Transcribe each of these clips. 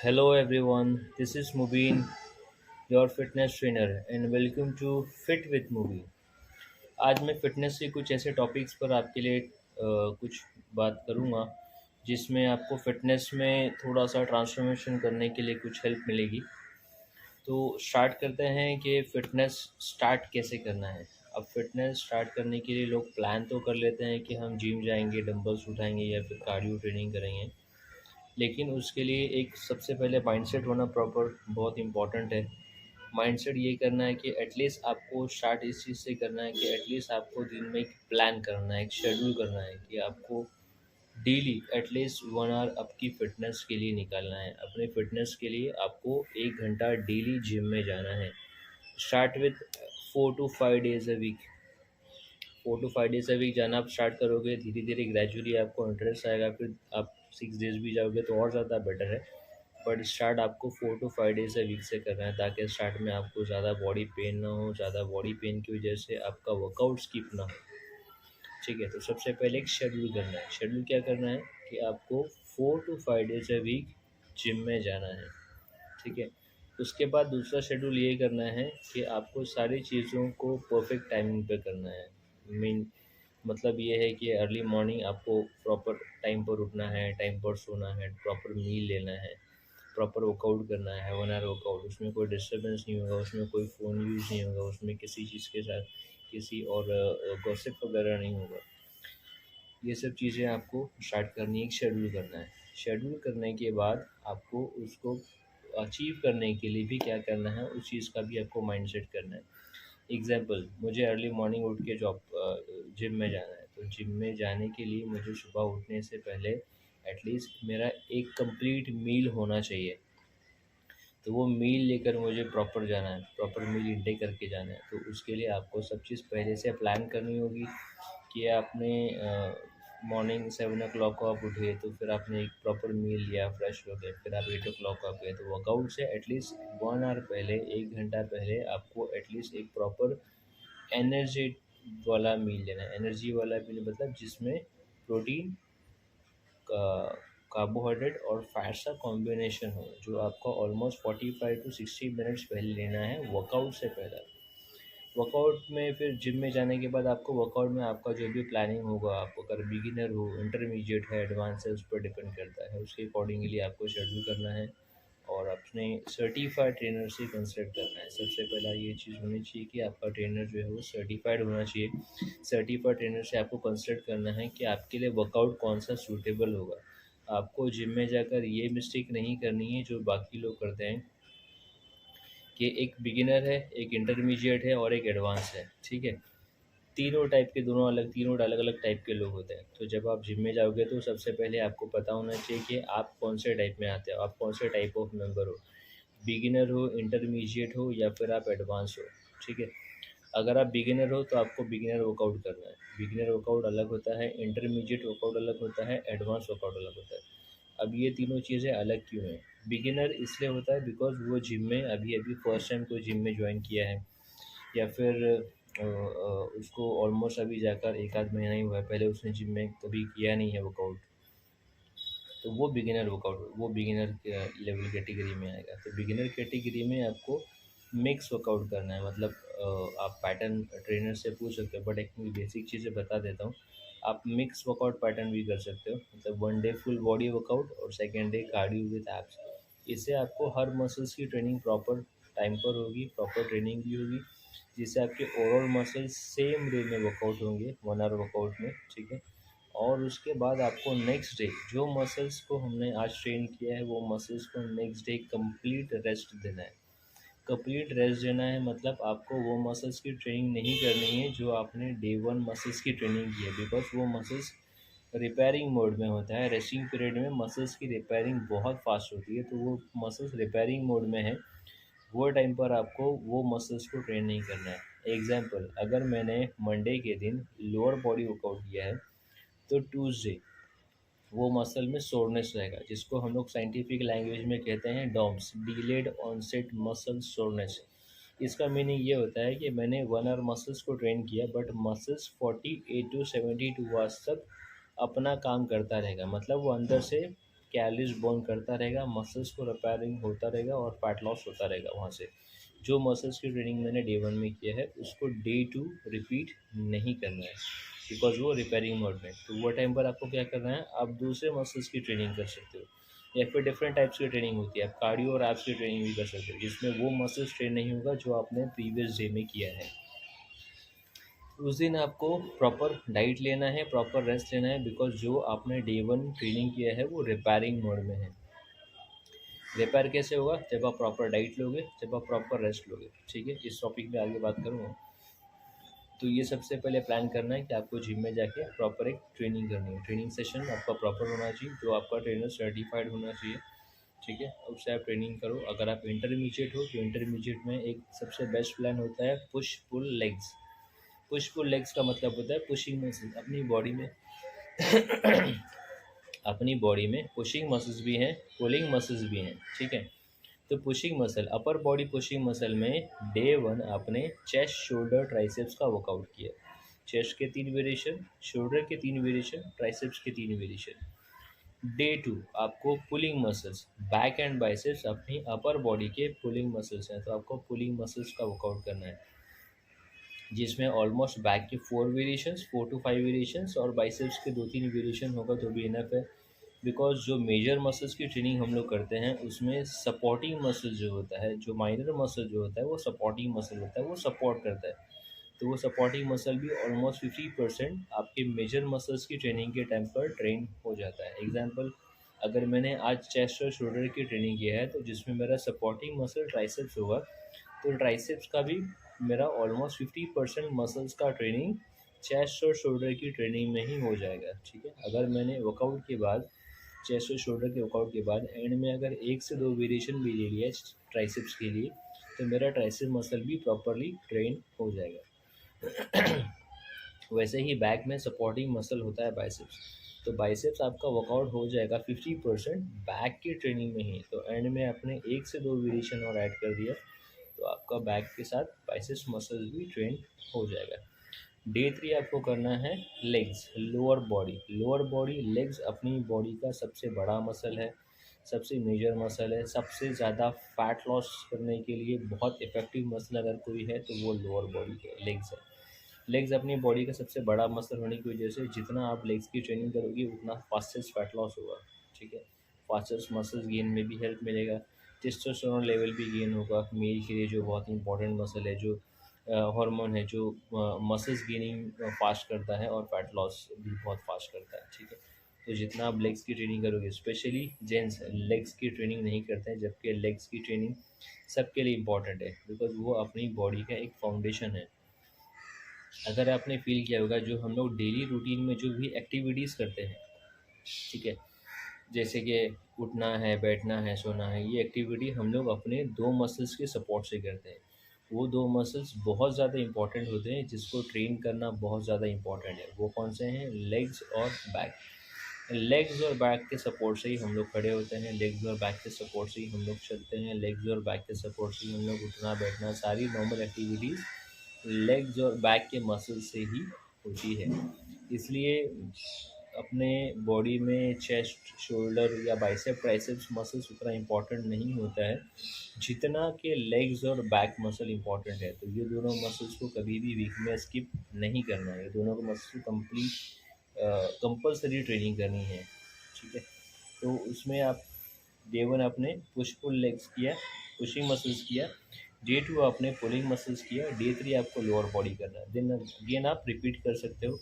Hello everyone, this is Mubin, your fitness trainer and welcome to Fit with Mubin। आज मैं fitness के कुछ ऐसे टॉपिक्स पर आपके लिए कुछ बात करूँगा जिसमें आपको फिटनेस में थोड़ा सा ट्रांसफॉर्मेशन करने के लिए कुछ हेल्प मिलेगी। तो स्टार्ट करते हैं कि फ़िटनेस स्टार्ट कैसे करना है। अब फ़िटनेस स्टार्ट करने के लिए लोग प्लान तो कर लेते हैं कि हम जिम जाएंगे, डंबल्स उठाएंगे या फिर कार्डियो ट्रेनिंग करेंगे, लेकिन उसके लिए एक सबसे पहले माइंडसेट होना प्रॉपर बहुत इम्पॉर्टेंट है। माइंडसेट ये करना है कि एटलीस्ट आपको स्टार्ट इस चीज़ से करना है कि एटलीस्ट आपको दिन में एक प्लान करना है, एक शेड्यूल करना है कि आपको डेली एटलीस्ट 1 आवर आपकी फ़िटनेस के लिए निकालना है। अपने फ़िटनेस के लिए आपको 1 घंटा डेली जिम में जाना है। Start with 4 to 5 days a week. 4 to 5 days a week जाना आप स्टार्ट करोगे, धीरे-धीरे ग्रेजुअली आपको इंटरेस्ट आएगा, फिर आप 6 डेज़ भी जाओगे तो और ज़्यादा बेटर है। बट स्टार्ट आपको 4 टू 5 डेज़ अ वीक से करना है ताकि स्टार्ट में आपको ज़्यादा बॉडी पेन ना हो, ज़्यादा बॉडी पेन की वजह से आपका वर्कआउट स्किप ना हो। ठीक है, तो सबसे पहले एक शेड्यूल करना है। शेड्यूल क्या करना है कि आपको 4 to 5 days a week gym में जाना है। ठीक है, उसके बाद दूसरा शेड्यूल ये करना है कि आपको सारी चीज़ों को परफेक्ट टाइमिंग पे करना है। मीन मतलब ये है कि अर्ली मॉर्निंग आपको प्रॉपर टाइम पर उठना है, टाइम पर सोना है, प्रॉपर मील लेना है, प्रॉपर वर्कआउट करना है, 1 आवर वर्कआउट। उसमें कोई डिस्टर्बेंस नहीं होगा, उसमें कोई फ़ोन यूज़ नहीं होगा, उसमें किसी चीज़ के साथ किसी और गॉसिप वगैरह नहीं होगा। ये सब चीज़ें आपको स्टार्ट करनी है, एक शेड्यूल करना है। शेड्यूल करने के बाद आपको उसको अचीव करने के लिए भी क्या करना है, उस चीज़ का भी आपको माइंडसेट करना है। एग्ज़ाम्पल, मुझे अर्ली मॉर्निंग उठ के जिम में जाना है, तो जिम में जाने के लिए मुझे सुबह उठने से पहले एटलीस्ट मेरा एक कंप्लीट मील होना चाहिए। तो वो मील लेकर मुझे प्रॉपर जाना है, प्रॉपर मील इनटेक करके जाना है। तो उसके लिए आपको सब चीज़ पहले से प्लान करनी होगी कि आपने मॉर्निंग 7 ओ क्लॉक को आप उठे, तो फिर आपने एक प्रॉपर मील लिया, फ्रेश हो गए, फिर आप 8 ओ क्लॉक को आप गए। तो वर्कआउट से एटलीस्ट 1 आवर पहले, 1 घंटा पहले आपको एटलीस्ट एक प्रॉपर एनर्जी वाला मील लेना है। एनर्जी वाला मील मतलब जिसमें प्रोटीन का कार्बोहाइड्रेट और फैट्स का कॉम्बिनेशन हो, जो आपको ऑलमोस्ट 45 टू 60 मिनट्स पहले लेना है वर्कआउट से पहले। वर्कआउट में फिर जिम में जाने के बाद आपको वर्कआउट में आपका जो भी प्लानिंग होगा, आपको अगर बिगिनर हो, इंटरमीडिएट है, एडवांस है, उस पर डिपेंड करता है। उसके अकॉर्डिंगली आपको शेड्यूल करना है और अपने सर्टिफाइड ट्रेनर से कंसल्ट करना है। सबसे पहला ये चीज़ होनी चाहिए कि आपका ट्रेनर जो है वो सर्टिफाइड होना चाहिए। सर्टिफाइड ट्रेनर से आपको कंसल्ट करना है कि आपके लिए वर्कआउट कौन सा सूटेबल होगा। आपको जिम में जाकर ये मिस्टेक नहीं करनी है जो बाकी लोग करते हैं कि एक बिगिनर है, एक इंटरमीडिएट है और एक एडवांस है। ठीक है, तीनों टाइप के, दोनों अलग, तीनों अलग अलग टाइप के लोग होते हैं। तो जब आप जिम में जाओगे तो सबसे पहले आपको पता होना चाहिए कि आप कौन से टाइप में आते हो, आप कौन से टाइप ऑफ मेंबर हो, बिगिनर हो, इंटरमीडिएट हो या फिर आप एडवांस हो। ठीक है, अगर आप बिगिनर हो तो आपको बिगिनर वर्कआउट करना है। बिगिनर वर्कआउट अलग होता है, इंटरमीडिएट वर्कआउट अलग होता है, एडवांस वर्कआउट अलग होता है। अब ये तीनों चीज़ें अलग क्यों हैं? बिगिनर इसलिए होता है बिकॉज़ वो जिम में अभी-अभी फर्स्ट टाइम कोई जिम में जॉइन किया है या फिर उसको ऑलमोस्ट अभी जाकर 1 आध महीना ही हुआ है, पहले उसने जिम में कभी किया नहीं है वर्कआउट। तो वो बिगिनर वर्कआउट, वो बिगिनर लेवल कैटेगरी में आएगा। तो बिगिनर कैटेगरी में आपको मिक्स वर्कआउट करना है। मतलब आप पैटर्न ट्रेनर से पूछ सकते हो, बट एक बेसिक चीज़ें बता देता हूँ। आप मिक्स वर्कआउट पैटर्न भी कर सकते हो, मतलब 1 डे फुल बॉडी वर्कआउट और second day cardio with abs. इससे आपको हर मसल्स की ट्रेनिंग प्रॉपर टाइम पर होगी, प्रॉपर ट्रेनिंग भी होगी, जिससे आपके ओवरऑल मसल्स सेम वे में वर्कआउट होंगे 1 आवर वर्कआउट में। ठीक है, और उसके बाद आपको नेक्स्ट डे जो मसल्स को हमने आज ट्रेन किया है, वो मसल्स को नेक्स्ट डे कंप्लीट रेस्ट देना है। कंप्लीट रेस्ट देना है मतलब आपको वो मसल्स की ट्रेनिंग नहीं करनी है जो आपने डे वन मसल्स की ट्रेनिंग की है, बिकॉज वो मसल्स रिपेयरिंग मोड में होता है। रेस्टिंग पीरियड में मसल्स की रिपेयरिंग बहुत फास्ट होती है, तो वो मसल्स रिपेयरिंग मोड में है। वो टाइम पर आपको वो मसल्स को ट्रेन नहीं करना है। एग्जाम्पल, अगर मैंने मंडे के दिन लोअर बॉडी वर्कआउट किया है तो ट्यूसडे वो मसल में सोरनेस रहेगा, जिसको हम लोग साइंटिफिक लैंग्वेज में कहते हैं DOMS, delayed onset muscle soreness. इसका मीनिंग ये होता है कि मैंने 1 आवर मसल्स को ट्रेन किया, बट मसल्स 48 टू 72 आवर्स तक अपना काम करता रहेगा। मतलब वो अंदर से कैलोरीज बर्न करता रहेगा, मसल्स को रिपेयरिंग होता रहेगा और फैट लॉस होता रहेगा वहाँ से। जो मसल्स की ट्रेनिंग मैंने डे 1 में किया है उसको डे 2 रिपीट नहीं करना है, बिकॉज वो रिपेयरिंग मोड में। तो वो टाइम पर आपको क्या करना है, आप दूसरे मसल्स की ट्रेनिंग कर सकते हो, या फिर डिफरेंट टाइप्स की ट्रेनिंग होती है। आप कार्डियो और एब्स की ट्रेनिंग भी कर सकते हो, जिसमें वो मसल्स ट्रेन नहीं होगा जो आपने प्रीवियस डे में किया है। उस दिन आपको प्रॉपर डाइट लेना है, प्रॉपर रेस्ट लेना है, बिकॉज जो आपने डे 1 ट्रेनिंग किया है वो रिपेयरिंग मोड में है। रिपेयर कैसे होगा, जब आप प्रॉपर डाइट लोगे, जब आप प्रॉपर रेस्ट लोगे। ठीक है, इस टॉपिक में आगे बात करूँगा। तो ये सबसे पहले प्लान करना है कि आपको जिम में जाके प्रॉपर एक ट्रेनिंग करनी है। ट्रेनिंग सेशन आपका प्रॉपर होना चाहिए, जो आपका ट्रेनर सर्टिफाइड होना चाहिए। ठीक है, उससे आप ट्रेनिंग करो। अगर आप इंटरमीडिएट हो तो इंटरमीडिएट में एक सबसे बेस्ट प्लान होता है push pull legs. Push pull legs का मतलब होता है पुशिंग मसल। अपनी बॉडी में पुशिंग मसल्स भी हैं, पुलिंग मसल्स भी हैं। ठीक है, तो pushing muscle, upper body pushing muscle में डे 1 आपने चेस्ट, शोल्डर, ट्राइसेप्स का वर्कआउट किया। चेस्ट के 3 वेरिएशन, शोल्डर के 3 वेरिएशन, ट्राइसेप्स के 3 वेरिएशन। डे 2 आपको pulling muscles, back and biceps अपनी अपर बॉडी के पुलिंग मसल्स हैं, तो आपको पुलिंग मसल्स का वर्कआउट करना है, जिसमें ऑलमोस्ट बैक के 4 वेरिएशंस, 4 to 5 वेरिएशंस, और बाइसेप्स के 2-3 वेरिएशन होगा तो भी इनफ है। बिकॉज जो मेजर मसल्स की ट्रेनिंग हम लोग करते हैं उसमें सपोर्टिंग मसल जो होता है, जो माइनर मसल जो होता है वो सपोर्टिंग मसल होता है, वो सपोर्ट करता है। तो वो सपोर्टिंग मसल भी ऑलमोस्ट 50% आपके मेजर मसल्स की ट्रेनिंग के टाइम पर ट्रेन हो जाता है। एग्जाम्पल, अगर मैंने आज चेस्ट और शोल्डर की ट्रेनिंग किया है तो जिसमें मेरा सपोर्टिंग मसल ट्राइसेप्स होगा, तो ट्राइसेप्स का भी मेरा ऑलमोस्ट 50% मसल्स का ट्रेनिंग चेस्ट और शोल्डर की ट्रेनिंग में ही हो जाएगा। ठीक है, अगर मैंने वर्कआउट के बाद, चेस्ट और शोल्डर के वर्कआउट के बाद एंड में अगर 1 से 2 वेरिएशन भी ले लिया ट्राइसेप्स के लिए, तो मेरा ट्राइसेप मसल भी प्रॉपरली ट्रेन हो जाएगा। वैसे ही बैक में सपोर्टिंग मसल होता है बाइसेप्स, तो बाइसेप्स आपका वर्कआउट हो जाएगा 50% बैक की ट्रेनिंग में ही। तो एंड में आपने 1 से 2 वेरिएशन और ऐड कर दिया, तो आपका बैक के साथ बाइसेप्स मसल्स भी ट्रेन हो जाएगा। डे 3 आपको करना है legs, lower body. Lower body legs अपनी बॉडी का सबसे बड़ा मसल है, सबसे मेजर मसल है। सबसे ज़्यादा फैट लॉस करने के लिए बहुत इफ़ेक्टिव मसल अगर कोई है तो वो लोअर बॉडी है, लेग्स है। लेग्स अपनी बॉडी का सबसे बड़ा मसल होने की वजह से जितना आप लेग्स की ट्रेनिंग करोगे उतना फास्टेस्ट फैट लॉस होगा। ठीक है, फास्टेस्ट मसल्स गेन में भी हेल्प मिलेगा, टेस्टोस्टेरोन लेवल भी गेन होगा मेल के लिए, जो बहुत इंपॉर्टेंट मसल है, जो हार्मोन है, जो मसल्स गेनिंग फास्ट करता है और फैट लॉस भी बहुत फास्ट करता है। ठीक है, तो जितना आप लेग्स की ट्रेनिंग करोगे, स्पेशली जेंट्स लेग्स की ट्रेनिंग नहीं करते हैं, जबकि लेग्स की ट्रेनिंग सबके लिए इम्पॉर्टेंट है, बिकॉज वो अपनी बॉडी का एक फाउंडेशन है। अगर आपने फील किया होगा, जो हम लोग डेली रूटीन में जो भी एक्टिविटीज़ करते हैं, ठीक है, जैसे कि उठना है, बैठना है, सोना है, ये एक्टिविटी हम लोग अपने 2 मसल्स के सपोर्ट से करते हैं। वो 2 मसल्स बहुत ज़्यादा इंपॉर्टेंट होते हैं, जिसको ट्रेन करना बहुत ज़्यादा इंपॉर्टेंट है। वो कौन से हैं? लेग्स और बैक। लेग्स और बैक के सपोर्ट से ही हम लोग खड़े होते हैं, लेग्स और बैक के सपोर्ट से ही हम लोग चलते हैं, लेग्स और बैक के सपोर्ट से ही हम लोग उठना, बैठना, सारी नॉर्मल एक्टिविटीज़ लेग्स और बैक के मसल से ही होती है। इसलिए अपने बॉडी में चेस्ट, शोल्डर या बाइसेप, ट्राइसेप्स मसल्स उतना इम्पॉर्टेंट नहीं होता है जितना कि लेग्स और बैक मसल इम्पॉर्टेंट है। तो ये दोनों मसल्स को कभी भी वीक में स्किप नहीं करना है, ये दोनों को मसल्स को कंपल्सरी ट्रेनिंग करनी है। ठीक है, तो उसमें आप डे 1 आपने पुश पुल लेग्स किया, पुशिंग मसल्स किया। डे 2 आपने पुलिंग मसल्स किया। डे 3 आपको लोअर बॉडी करना है। देन अगेन आप रिपीट कर सकते हो।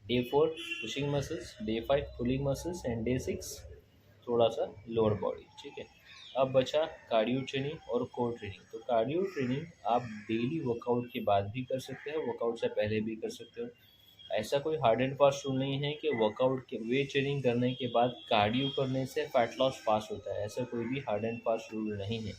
Day 4 pushing muscles, day 5 pulling muscles and day 6 थोड़ा सा लोअर बॉडी। ठीक है, अब बचा कार्डियो ट्रेनिंग और कोर ट्रेनिंग। तो कार्डियो ट्रेनिंग आप डेली वर्कआउट के बाद भी कर सकते हो, वर्कआउट से पहले भी कर सकते हो। ऐसा कोई हार्ड एंड फास्ट रूल नहीं है कि वर्कआउट के वेट ट्रेनिंग करने के बाद कार्डियो करने से फैट लॉस फास्ट होता है, ऐसा कोई भी हार्ड एंड फास्ट रूल नहीं है।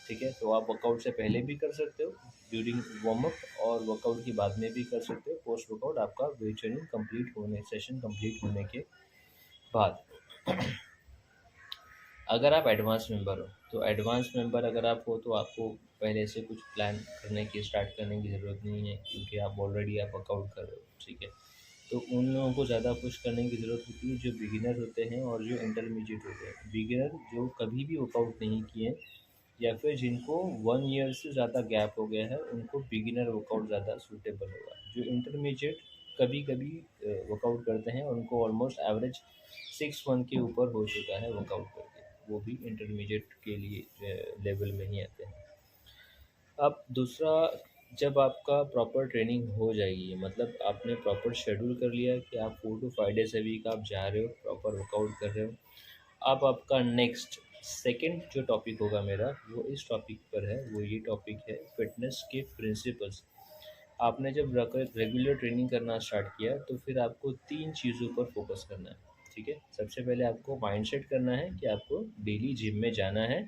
ठीक है, तो आप वर्कआउट से पहले भी कर सकते हो, ड्यूरिंग वार्म अप, और वर्कआउट के बाद में भी कर सकते हो, पोस्ट वर्कआउट आपका वेट ट्रेनिंग कंप्लीट होने, सेशन कंप्लीट होने के बाद। अगर आप एडवांस मेंबर हो, तो एडवांस मेंबर अगर आप हो तो आपको पहले से कुछ प्लान करने की, स्टार्ट करने की ज़रूरत नहीं है, क्योंकि आप ऑलरेडी आप वर्कआउट कर रहे हो। ठीक है, तो उन लोगों को ज़्यादा पुश करने की ज़रूरत होती है जो बिगिनर होते हैं और जो इंटरमीडिएट होते हैं। बिगिनर जो कभी भी वर्कआउट नहीं किए या फिर जिनको 1 ईयर से ज़्यादा गैप हो गया है, उनको बिगिनर वर्कआउट ज़्यादा सूटेबल होगा। जो इंटरमीडिएट कभी-कभी वर्कआउट करते हैं, उनको ऑलमोस्ट एवरेज 6 मंथ के ऊपर हो चुका है वर्कआउट करके, वो भी इंटरमीडिएट के लिए लेवल में ही आते हैं। अब दूसरा, जब आपका प्रॉपर ट्रेनिंग हो जाएगी, मतलब आपने प्रॉपर शेड्यूल कर लिया कि आप 4 टू 5 डेज़ अ वीक आप जा रहे हो, प्रॉपर वर्कआउट कर रहे हो। अब आपका नेक्स्ट सेकंड जो टॉपिक होगा मेरा, वो इस टॉपिक पर है, वो ये टॉपिक है फिटनेस के प्रिंसिपल्स। आपने जब रेगुलर ट्रेनिंग करना स्टार्ट किया तो फिर आपको 3 चीज़ों पर फोकस करना है, ठीक है? सबसे पहले आपको माइंडसेट करना है कि आपको डेली जिम में जाना है,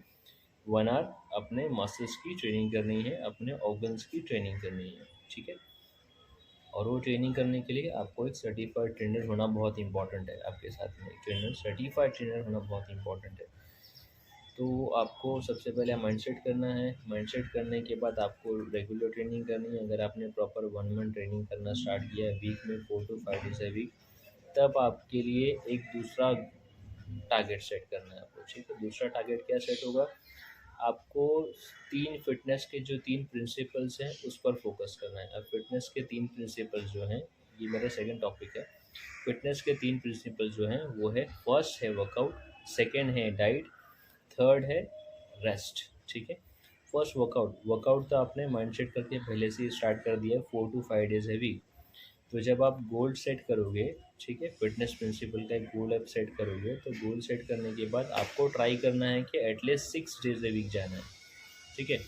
1 आवर अपने मसल्स की ट्रेनिंग करनी है, अपने ऑर्गन्स की ट्रेनिंग करनी है, ठीक है? और वो ट्रेनिंग करने के लिए आपको एक सर्टिफाइड ट्रेनर होना बहुत इंपॉर्टेंट है, आपके साथ में ट्रेनर, सर्टिफाइड ट्रेनर होना बहुत इंपॉर्टेंट है। तो आपको सबसे पहले माइंडसेट करना है। माइंडसेट करने के बाद आपको रेगुलर ट्रेनिंग करनी है। अगर आपने प्रॉपर 1 मंथ ट्रेनिंग करना स्टार्ट किया है वीक में 4 टू 5 डेज़ अ वीक, तब आपके लिए एक दूसरा टारगेट सेट करना है आपको, ठीक है? दूसरा टारगेट क्या सेट होगा? आपको 3 फिटनेस के जो 3 प्रिंसिपल्स हैं, उस पर फोकस करना है। अब फिटनेस के 3 प्रिंसिपल्स जो हैं, ये मेरा सेकंड टॉपिक है। फिटनेस के 3 प्रिंसिपल्स जो हैं, वो है फर्स्ट है वर्कआउट, सेकंड है डाइट, थर्ड है रेस्ट, ठीक है? फर्स्ट वर्कआउट, वर्कआउट तो आपने माइंडसेट करके पहले से ही स्टार्ट कर दिया है 4 टू 5 डेज़ है वीक। तो जब आप गोल सेट करोगे, ठीक है, फिटनेस प्रिंसिपल का एक गोल आप सेट करोगे, तो गोल सेट करने के बाद आपको ट्राई करना है कि एटलीस्ट 6 डेज़ अ वीक जाना है, ठीक है?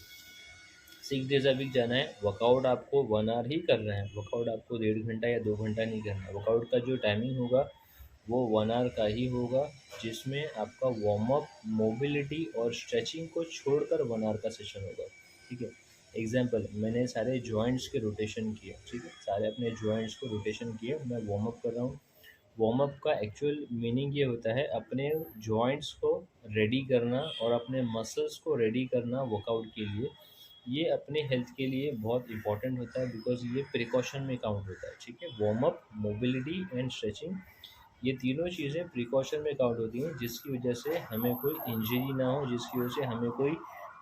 6 डेज़ अ वीक जाना है। वर्कआउट आपको 1 आवर ही करना है, वर्कआउट आपको 1.5 घंटा या 2 घंटा नहीं करना है। वर्कआउट का जो टाइमिंग होगा वो 1 आवर का ही होगा, जिसमें आपका वार्म अप, मोबिलिटी और स्ट्रेचिंग को छोड़कर 1 आवर का सेशन होगा, ठीक है? एग्जाम्पल, मैंने सारे जॉइंट्स के रोटेशन किए, ठीक है? सारे अपने जॉइंट्स को रोटेशन किए, मैं वार्म अप कर रहा हूँ। वार्म अप का एक्चुअल मीनिंग ये होता है अपने जॉइंट्स को रेडी करना और अपने मसल्स को रेडी करना वर्कआउट के लिए। ये अपने हेल्थ के लिए बहुत इंपॉर्टेंट होता है, बिकॉज ये प्रिकॉशन में काउंट होता है, ठीक है? Warm up, mobility and stretching, ये तीनों चीज़ें प्रिकॉशन में काउंट होती हैं, जिसकी वजह से हमें कोई इंजरी ना हो, जिसकी वजह से हमें कोई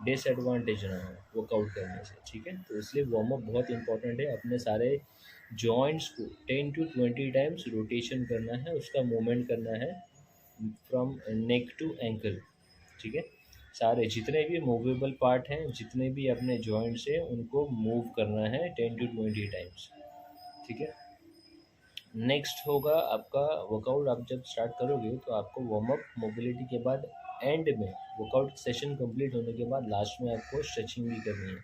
डिसएडवांटेज ना हो वर्कआउट करने से, ठीक है? तो इसलिए वार्म अप बहुत इंपॉर्टेंट है। अपने सारे जॉइंट्स को 10 टू 20 टाइम्स रोटेशन करना है, उसका मूवमेंट करना है फ्रॉम नेक टू एंकल, ठीक है? सारे जितने भी मूवेबल पार्ट हैं, जितने भी अपने जॉइंट्स हैं, उनको मूव करना है 10 टू 20 टाइम्स, ठीक है? नेक्स्ट होगा आपका वर्कआउट। आप जब स्टार्ट करोगे तो आपको वार्म अप, मोबिलिटी के बाद एंड में वर्कआउट सेशन कंप्लीट होने के बाद लास्ट में आपको स्ट्रेचिंग भी करनी है।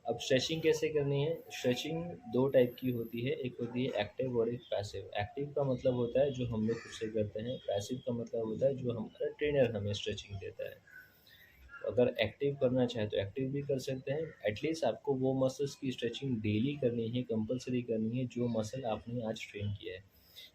अब स्ट्रेचिंग कैसे करनी है? स्ट्रेचिंग 2 टाइप की होती है, एक होती है एक्टिव और एक पैसिव। एक्टिव का मतलब होता है जो हम लोग खुद से करते हैं, पैसिव का मतलब होता है जो हमारा ट्रेनर हमें स्ट्रेचिंग देता है। अगर एक्टिव करना चाहे तो एक्टिव भी कर सकते हैं। एटलीस्ट आपको वो मसल्स की स्ट्रेचिंग डेली करनी है, कंपलसरी करनी है, जो मसल आपने आज ट्रेन किया है।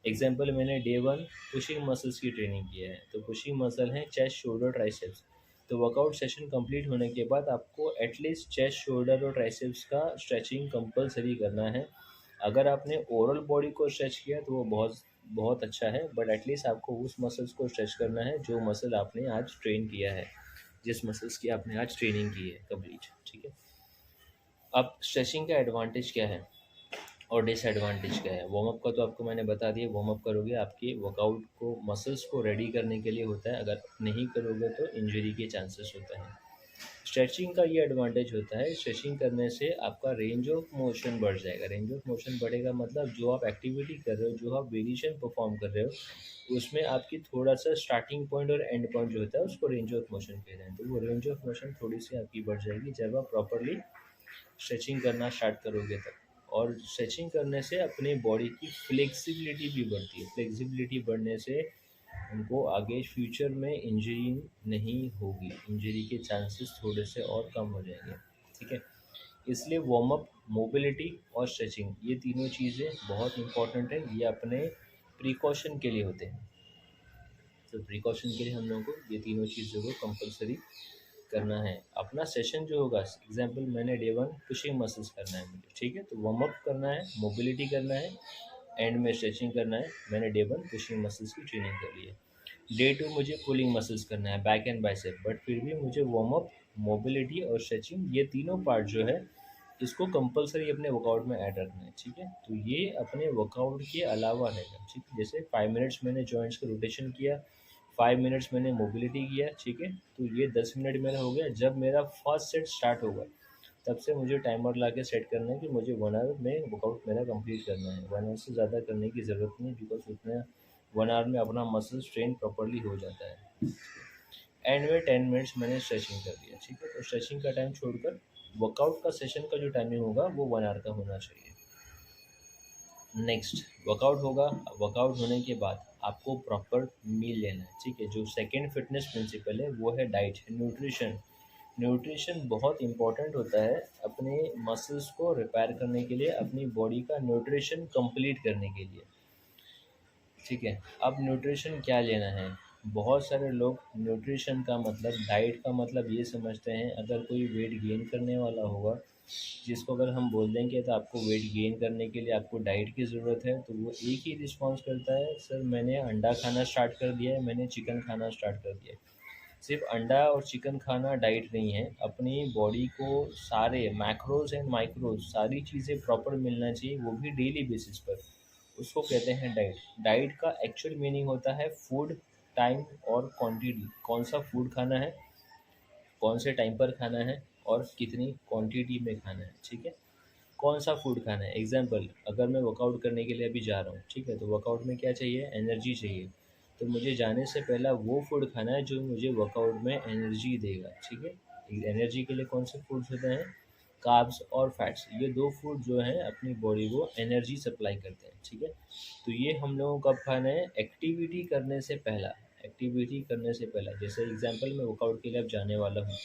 एग्जांपल, मैंने डे 1 पुशिंग मसल्स की ट्रेनिंग किया है, तो पुशिंग मसल है चेस्ट, शोल्डर, ट्राइसेप्स। तो वर्कआउट सेशन कंप्लीट होने के बाद आपको एटलीस्ट चेस्ट, शोल्डर और ट्राइसेप्स का स्ट्रेचिंग कंपलसरी करना है। अगर आपने ओवरऑल बॉडी को स्ट्रेच किया तो वो बहुत बहुत अच्छा है, बट एटलीस्ट आपको उस मसल्स को स्ट्रेच करना है जो मसल आपने आज ट्रेन किया है, जिस मसल्स की आपने आज ट्रेनिंग की है कंप्लीट, ठीक है? अब स्ट्रेचिंग का एडवांटेज क्या है और डिसएडवांटेज क्या है? वार्म अप का तो आपको मैंने बता दिया, वार्म अप करोगे आपके वर्कआउट को, मसल्स को रेडी करने के लिए होता है, अगर नहीं करोगे तो इंजरी के चांसेस होते हैं। स्ट्रेचिंग का ये एडवांटेज होता है, स्ट्रेचिंग करने से आपका रेंज ऑफ मोशन बढ़ जाएगा। रेंज ऑफ मोशन बढ़ेगा मतलब जो आप एक्टिविटी कर रहे हो, जो आप वेरिएशन परफॉर्म कर रहे हो, उसमें आपकी थोड़ा सा स्टार्टिंग पॉइंट और एंड पॉइंट जो होता है उसको रेंज ऑफ मोशन कहते हैं। तो वो रेंज ऑफ मोशन थोड़ी सी आपकी बढ़ जाएगी जब आप प्रॉपरली स्ट्रेचिंग करना स्टार्ट करोगे तब। और स्ट्रेचिंग करने से अपने बॉडी की फ्लेक्सिबिलिटी भी बढ़ती है। फ्लेक्सिबिलिटी बढ़ने से उनको आगे फ्यूचर में इंजरी नहीं होगी, इंजरी के चांसेस थोड़े से और कम हो जाएंगे, ठीक है? इसलिए वार्म अप, मोबिलिटी और स्ट्रेचिंग, ये तीनों चीज़ें बहुत इंपॉर्टेंट है। ये अपने प्रिकॉशन के लिए होते हैं। तो प्रिकॉशन के लिए हम लोगों को ये तीनों चीज़ों को कंपलसरी करना है। अपना सेशन जो होगा, एग्जांपल मैंने डे 1 पुशिंग मसल्स करना है मुझे, ठीक है? तो वार्म अप करना है, मोबिलिटी करना है, एंड में स्ट्रेचिंग करना है। मैंने डे 1 पुशिंग मसल्स की ट्रेनिंग कर ली है। डे 2 मुझे पुलिंग मसल्स करना है, बैक एंड बाइसेप, बट फिर भी मुझे वार्म अप, मोबिलिटी और स्ट्रेचिंग, ये तीनों पार्ट जो है इसको कंपलसरी अपने वर्कआउट में ऐड रखना है। ठीक है, तो ये अपने वर्कआउट के अलावा है। ठीक है, जैसे 5 मिनट्स मैंने जॉइंट्स का रोटेशन किया, 5 मिनट्स मैंने मोबिलिटी किया। ठीक है, तो ये 10 मिनट मेरा हो गया। जब मेरा फर्स्ट सेट स्टार्ट होगा तब से मुझे टाइमर ला के सेट करना है कि मुझे 1 आवर में वर्कआउट मेरा कंप्लीट करना है। 1 आवर से ज़्यादा करने की ज़रूरत नहीं, बिकॉज उतना 1 आवर में अपना मसल ट्रेन प्रॉपरली हो जाता है। एंड में 10 मिनट्स मैंने स्ट्रेचिंग कर दिया। ठीक है, तो स्ट्रेचिंग का टाइम छोड़कर वर्कआउट का सेशन का जो टाइमिंग होगा वो 1 आवर का होना चाहिए। नेक्स्ट वर्कआउट होगा। वर्कआउट होने के बाद आपको प्रॉपर मील लेना है। ठीक है, जो सेकेंड फिटनेस प्रिंसिपल है वो है डाइट, न्यूट्रिशन। न्यूट्रिशन बहुत इंपॉर्टेंट होता है अपने मसल्स को रिपेयर करने के लिए, अपनी बॉडी का न्यूट्रिशन कंप्लीट करने के लिए। ठीक है, अब न्यूट्रिशन क्या लेना है। बहुत सारे लोग न्यूट्रिशन का मतलब, डाइट का मतलब ये समझते हैं, अगर कोई वेट गेन करने वाला होगा, जिसको अगर हम बोल देंगे तो आपको वेट गेन करने के लिए आपको डाइट की ज़रूरत है, तो वो एक ही रिस्पॉन्स करता है, सर मैंने अंडा खाना स्टार्ट कर दिया है, मैंने चिकन खाना स्टार्ट कर दिया है। सिर्फ अंडा और चिकन खाना डाइट नहीं है। अपनी बॉडी को सारे मैक्रोज एंड माइक्रोज सारी चीज़ें प्रॉपर मिलना चाहिए, वो भी डेली बेसिस पर। उसको कहते हैं डाइट। डाइट का एक्चुअल मीनिंग होता है फूड, टाइम और क्वांटिटी। कौन सा फूड खाना है, कौन से टाइम पर खाना है और कितनी क्वांटिटी में खाना है। ठीक है, कौन सा फूड खाना है। एग्जाम्पल, अगर मैं वर्कआउट करने के लिए अभी जा रहा हूँ, ठीक है, तो वर्कआउट में क्या चाहिए, एनर्जी चाहिए। तो मुझे जाने से पहला वो फूड खाना है जो मुझे वर्कआउट में एनर्जी देगा। ठीक है, एनर्जी के लिए कौन से फूड्स होते हैं, कार्ब्स और फैट्स। ये दो फूड जो हैं अपनी बॉडी को एनर्जी सप्लाई करते हैं। ठीक है, तो ये हम लोगों को कब खाना है, एक्टिविटी करने से पहला। एक्टिविटी करने से पहला, जैसे एग्जाम्पल मैं वर्कआउट के लिए अब जाने वाला हूँ,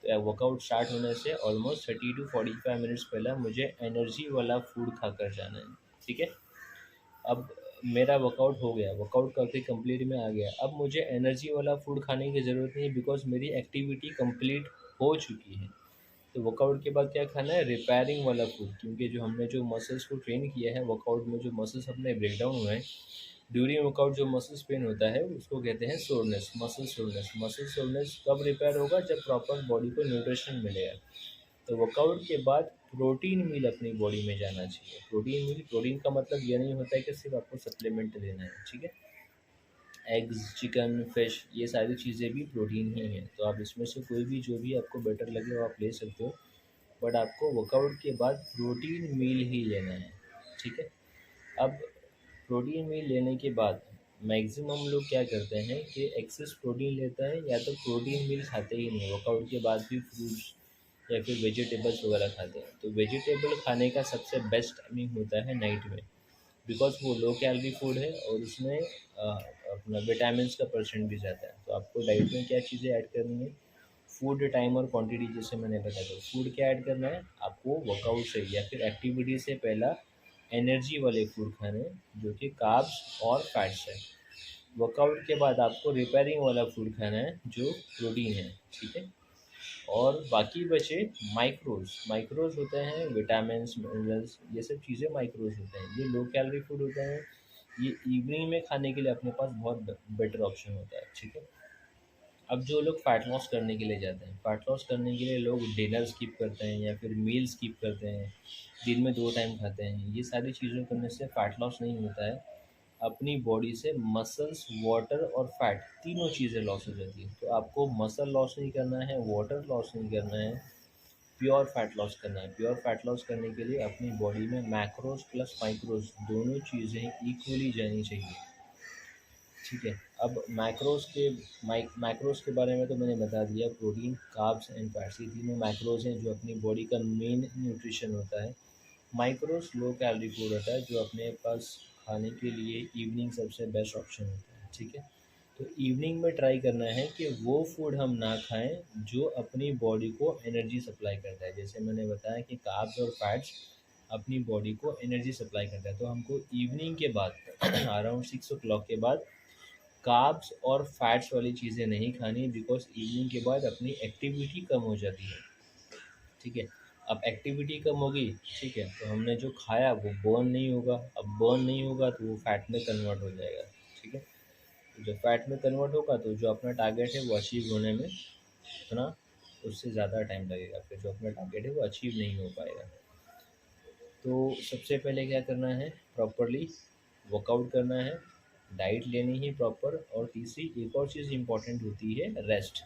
तो वर्कआउट स्टार्ट होने से ऑलमोस्ट 30 to 45 मिनट्स पहले मुझे एनर्जी वाला फूड खाकर जाना है। ठीक है, अब मेरा वर्कआउट हो गया, वर्कआउट करके कंप्लीट में आ गया, अब मुझे एनर्जी वाला फूड खाने की ज़रूरत नहीं, बिकॉज मेरी एक्टिविटी कंप्लीट हो चुकी है। तो वर्कआउट के बाद क्या खाना है, रिपेयरिंग वाला फूड, क्योंकि जो हमने जो मसल्स को ट्रेन किया है वर्कआउट में, जो मसल्स अपने ब्रेक डाउन हुए हैं ड्यूरिंग वर्कआउट, जो मसल्स पेन होता है उसको कहते हैं soreness, muscle soreness. Muscle soreness कब रिपेयर होगा, जब प्रॉपर बॉडी को न्यूट्रिशन मिलेगा। तो वर्कआउट के बाद प्रोटीन मील अपनी बॉडी में जाना चाहिए। प्रोटीन मील, प्रोटीन का मतलब ये नहीं होता है कि सिर्फ आपको सप्लीमेंट लेना है। ठीक है, एग्स, चिकन, फिश, ये सारी चीज़ें भी प्रोटीन ही हैं। तो आप इसमें से कोई भी जो भी आपको बेटर लगे वो आप ले सकते हो, बट आपको वर्कआउट के बाद प्रोटीन मील ही लेना है। ठीक है, अब प्रोटीन मील लेने के बाद मैक्सिमम लोग क्या करते हैं कि एक्सेस प्रोटीन लेता है, या तो प्रोटीन मील खाते ही नहीं, वर्कआउट के बाद भी फ्रूट्स या फिर वेजिटेबल्स वगैरह खाते हैं। तो वेजिटेबल खाने का सबसे बेस्ट टाइमिंग होता है नाइट में, बिकॉज वो लो कैलोरी फूड है और उसमें अपना विटामिन का परसेंट भी ज़्यादा है। तो आपको डाइट में क्या चीज़ें ऐड करनी है, फूड, टाइम और क्वांटिटी, जैसे मैंने बताया था। फूड क्या ऐड करना है आपको, वर्कआउट से या फिर एक्टिविटी से पहला एनर्जी वाले फूड खाने हैं, जो कि कार्ब्स और फैट्स है। वर्कआउट के बाद आपको रिपेयरिंग वाला फूड खाना है जो प्रोटीन है। ठीक है, और बाकी बचे माइक्रोज। माइक्रोज होते हैं विटामिन्स, मिनरल्स, ये सब चीज़ें माइक्रोज होते हैं, ये लो कैलोरी फूड होते हैं। ये इवनिंग में खाने के लिए अपने पास बहुत बेटर ऑप्शन होता है। ठीक है, अब जो लोग फैट लॉस करने के लिए जाते हैं, फैट लॉस करने के लिए लोग डिनर स्किप करते हैं या फिर मील स्किप करते हैं, दिन में 2 टाइम खाते हैं। ये सारी चीज़ों करने से फैट लॉस नहीं होता है। अपनी बॉडी से मसल्स, वाटर और फैट, तीनों चीज़ें लॉस हो जाती है। तो आपको मसल लॉस नहीं करना है, वाटर लॉस नहीं करना है, प्योर फैट लॉस करना है। प्योर फैट लॉस करने के लिए अपनी बॉडी में मैक्रोज प्लस माइक्रोज दोनों चीज़ें इक्वली जानी चाहिए। ठीक है, अब मैक्रोज के बारे में तो मैंने बता दिया, प्रोटीन, कार्ब्स एंड फैट्स, ये तीनों मैक्रोज हैं जो अपनी बॉडी का मेन न्यूट्रिशन होता है। माइक्रोज लो कैलोरी फूड होता है जो अपने पास खाने के लिए इवनिंग सबसे बेस्ट ऑप्शन होता है। ठीक है, तो इवनिंग में ट्राई करना है कि वो फूड हम ना खाएं जो अपनी बॉडी को एनर्जी सप्लाई करता है। जैसे मैंने बताया कि कार्ब्स और फैट्स अपनी बॉडी को एनर्जी सप्लाई करता है, तो हमको इवनिंग के बाद अराउंड 6 o'clock के बाद कार्ब्स और फैट्स वाली चीज़ें नहीं खानी, बिकॉज इवनिंग के बाद अपनी एक्टिविटी कम हो जाती है। ठीक है, अब एक्टिविटी कम होगी, ठीक है, तो हमने जो खाया वो बर्न नहीं होगा। अब बर्न नहीं होगा तो वो फैट में कन्वर्ट हो जाएगा, ठीक है। तो जब फैट में कन्वर्ट होगा तो जो अपना टारगेट है वो अचीव होने में उतना उससे ज़्यादा टाइम लगेगा, फिर जो अपना टारगेट है वो अचीव नहीं हो पाएगा। तो सबसे पहले क्या करना है, प्रॉपरली वर्कआउट करना है, डाइट लेनी है प्रॉपर, और तीसरी एक और चीज़ इम्पॉर्टेंट होती है, रेस्ट।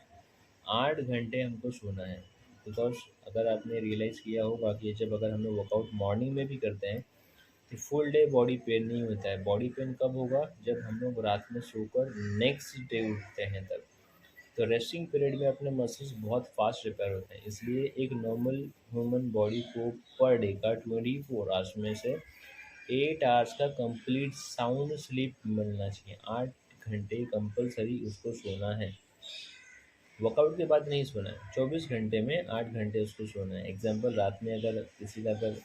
8 घंटे हमको सोना है। बिकॉज अगर आपने रियलाइज़ किया होगा कि जब अगर हम लोग वर्कआउट मॉर्निंग में भी करते हैं तो फुल डे बॉडी पेन नहीं होता है। बॉडी पेन कब होगा, जब हम लोग रात में सोकर नेक्स्ट डे उठते हैं तब। तो रेस्टिंग पीरियड में अपने मसल्स बहुत फास्ट रिपेयर होते हैं, इसलिए एक नॉर्मल ह्यूमन बॉडी को पर डे का 24 आवर्स में से 8 आवर्स का कंप्लीट साउंड स्लीप मिलना चाहिए। 8 घंटे कंपलसरी उसको सोना है। वर्कआउट के बाद नहीं सोना है, 24 घंटे में 8 घंटे उसको सोना है। एग्जाम्पल, रात में अगर किसी का अगर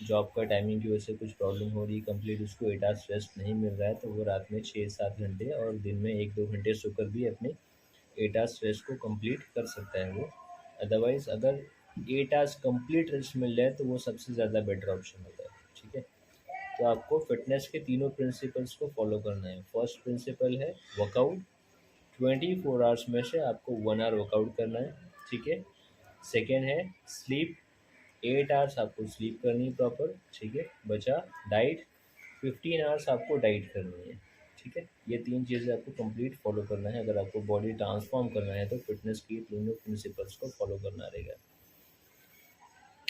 जॉब का टाइमिंग की वजह से कुछ प्रॉब्लम हो रही, कंप्लीट उसको 8 आवर्स रेस्ट नहीं मिल रहा है, तो वो रात में 6-7 घंटे और दिन में 1-2 घंटे सोकर भी अपने 8 आवर्स रेस्ट को कंप्लीट कर सकता है वो। अदरवाइज़ अगर 8 आवर्स कंप्लीट रेस्ट मिल जाए तो वो सबसे ज़्यादा बेटर ऑप्शन होता है, ठीक है। तो आपको फिटनेस के तीनों प्रिंसिपल्स को फॉलो करना है। फर्स्ट प्रिंसिपल है वर्कआउट, 24 आवर्स में से आपको 1 आवर वर्कआउट करना है, ठीक है। सेकेंड है स्लीप, 8 आवर्स आपको स्लीप करनी है प्रॉपर, ठीक है। बचा डाइट, 15 आवर्स आपको डाइट करनी है, ठीक है। ये तीन चीज़ें आपको कंप्लीट फॉलो करना है अगर आपको बॉडी ट्रांसफॉर्म करना है, तो फिटनेस की तीनों प्रिंसिपल्स को फॉलो करना रहेगा।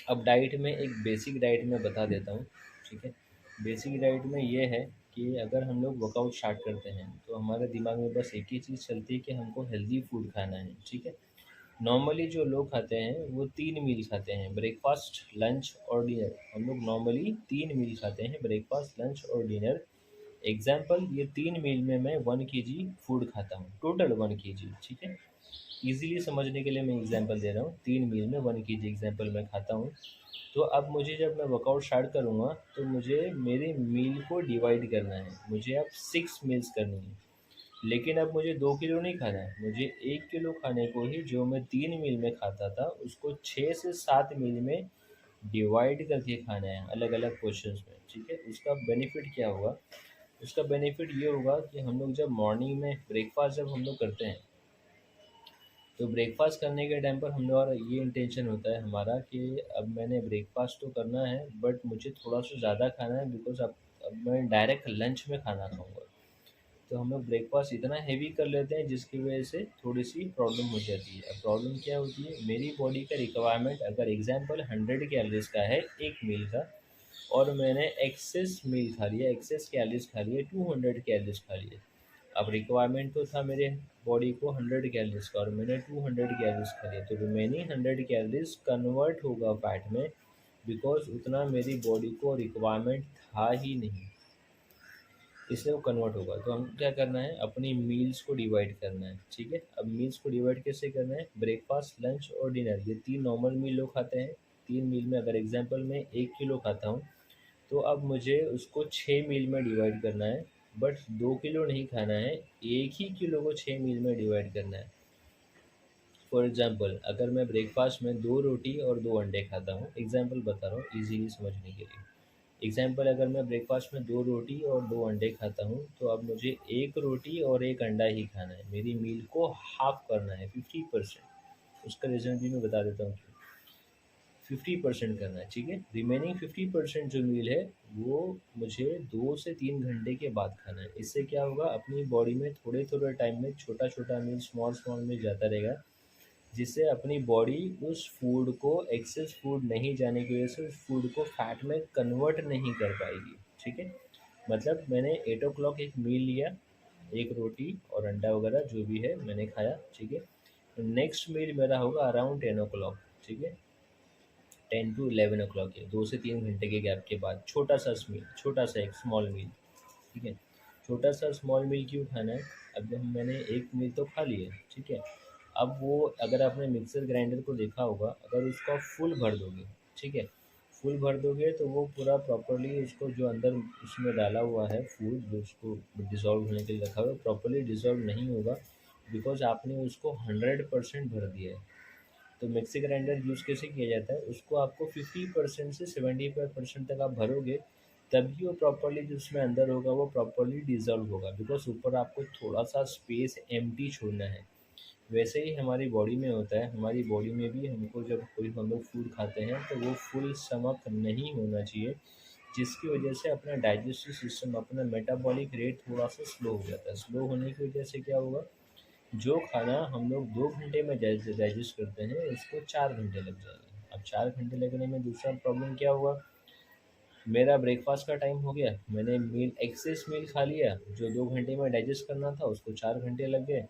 अब डाइट में एक बेसिक डाइट में बता देता हूँ, ठीक है। बेसिक डाइट में ये है कि अगर हम लोग वर्कआउट स्टार्ट करते हैं तो हमारे दिमाग में बस एक ही चीज़ चलती है कि हमको हेल्दी फूड खाना है, ठीक है। नॉर्मली जो लोग खाते हैं वो 3 मील खाते हैं, ब्रेकफास्ट, लंच और डिनर। हम लोग नॉर्मली 3 मील खाते हैं, ब्रेकफास्ट, लंच और डिनर। एग्जाम्पल, ये 3 मील में मैं 1 kg फूड खाता हूँ, टोटल 1 kg, ठीक है। इजीली समझने के लिए मैं एग्जांपल दे रहा हूँ, 3 मील में 1 kg एग्जांपल मैं खाता हूँ। तो अब मुझे जब मैं वर्कआउट स्टार्ट करूँगा तो मुझे मेरे मील को डिवाइड करना है, मुझे अब 6 मील्स करनी है। लेकिन अब मुझे 2 किलो नहीं खाना है, मुझे 1 किलो खाने को ही जो मैं 3 मील में खाता था उसको 6 से 7 मील में डिवाइड करके खाना है, अलग अलग पोर्शंस में, ठीक है। उसका बेनिफिट क्या होगा, उसका बेनिफिट ये होगा कि हम लोग जब मॉर्निंग में ब्रेकफास्ट जब हम लोग करते हैं तो ब्रेकफास्ट करने के टाइम पर हम लोग ये इंटेंशन होता है हमारा कि अब मैंने ब्रेकफास्ट तो करना है बट मुझे थोड़ा सा ज़्यादा खाना है, बिकॉज अब मैं डायरेक्ट लंच में खाना खाऊंगा। तो हम लोग ब्रेकफास्ट इतना हैवी कर लेते हैं जिसकी वजह से थोड़ी सी प्रॉब्लम हो जाती है। अब प्रॉब्लम क्या होती है, मेरी बॉडी का रिक्वायरमेंट अगर एग्जांपल 100 कैलोरीज का है एक मील का, और मैंने एक्सेस मील खा लिया, एक्सेस कैलोरीज खा लिए, 200 कैलोरीज खा लिए। अब रिक्वायरमेंट तो था मेरे बॉडी को 100 कैलोरीज का और मैंने 200 कैलोरीज खा लिया, तो रिमेनिंग 100 कैलोरीज कन्वर्ट होगा फैट में, बिकॉज उतना मेरी बॉडी को रिक्वायरमेंट था ही नहीं, इसलिए वो कन्वर्ट होगा। तो हम क्या करना है, अपनी मील्स को डिवाइड करना है, ठीक है। अब मील्स को डिवाइड कैसे करना है, ब्रेकफास्ट, लंच और डिनर, ये 3 नॉर्मल मील लोग खाते हैं। 3 मील में अगर एग्जांपल मैं 1 किलो खाता हूँ तो अब मुझे उसको 6 मील में डिवाइड करना है, बट 2 किलो नहीं खाना है, एक ही किलो को 6 मील में डिवाइड करना है। फॉर एग्जांपल, अगर मैं ब्रेकफास्ट में 2 रोटी और 2 अंडे खाता हूँ, एग्जांपल बता रहा हूँ इजीली समझने के लिए। एग्जांपल, अगर मैं ब्रेकफास्ट में 2 रोटी और 2 अंडे खाता हूँ तो अब मुझे 1 रोटी और 1 अंडा ही खाना है, मेरी मील को हाफ करना है, 50%। उसका रीज़न भी मैं बता देता हूँ क्यों। 50% करना है, ठीक है। रिमेनिंग 50% जो मील है वो मुझे 2 से 3 घंटे के बाद खाना है। इससे क्या होगा, अपनी बॉडी में थोड़े थोड़े टाइम में छोटा छोटा मील, स्मॉल स्मॉल मील जाता रहेगा, जिससे अपनी बॉडी उस फूड को, एक्सेस फूड नहीं जाने की वजह से उस फूड को फैट में कन्वर्ट नहीं कर पाएगी, ठीक है। मतलब मैंने 8 o'clock एक मील लिया, 1 रोटी और अंडा वगैरह जो भी है मैंने खाया, ठीक है। नेक्स्ट मील मेरा होगा अराउंड 10 o'clock, ठीक है। 10 to 11 o'clock है, 2 से 3 घंटे के गैप के बाद छोटा सा मील, छोटा सा एक स्मॉल मील, ठीक है। छोटा सा स्मॉल मील क्यों खाना है, अब हम मैंने एक मील तो खा लिया, ठीक है। अब वो अगर आपने मिक्सर ग्राइंडर को देखा होगा, अगर उसका फुल भर दोगे, ठीक है, फुल भर दोगे तो वो पूरा प्रॉपरली उसको जो अंदर उसमें डाला हुआ है फूड, जो उसको डिज़ोल्व होने के लिए रखा हुआ है, प्रॉपरली डिज़ोल्व नहीं होगा, बिकॉज आपने उसको 100% भर दिया है। तो मिक्सी ग्राइंडर यूज़ कैसे किया जाता है, उसको आपको 50% से 75% तक आप भरोगे, तभी वो प्रॉपर्ली जो उसमें अंदर होगा वो प्रॉपर्ली डिज़ोल्व होगा, बिकॉज़ ऊपर आपको थोड़ा सा स्पेस एम्प्टी छोड़ना है। वैसे ही हमारी बॉडी में होता है, हमारी बॉडी में भी हमको जब कोई हम लोग फूड खाते हैं तो वो फुल स्टमक नहीं होना चाहिए, जिसकी वजह से अपना डाइजेस्टिव सिस्टम, अपना मेटाबॉलिक रेट थोड़ा सा स्लो हो जाता है। स्लो होने की वजह से क्या होगा, जो खाना हम लोग 2 घंटे में डाइजेस्ट करते हैं उसको 4 घंटे लग जाएंगे। अब 4 घंटे लगने में दूसरा प्रॉब्लम क्या हुआ, मेरा ब्रेकफास्ट का टाइम हो गया, मैंने मील एक्सेस मील खा लिया, जो 2 घंटे में डाइजेस्ट करना था उसको 4 घंटे लग गए।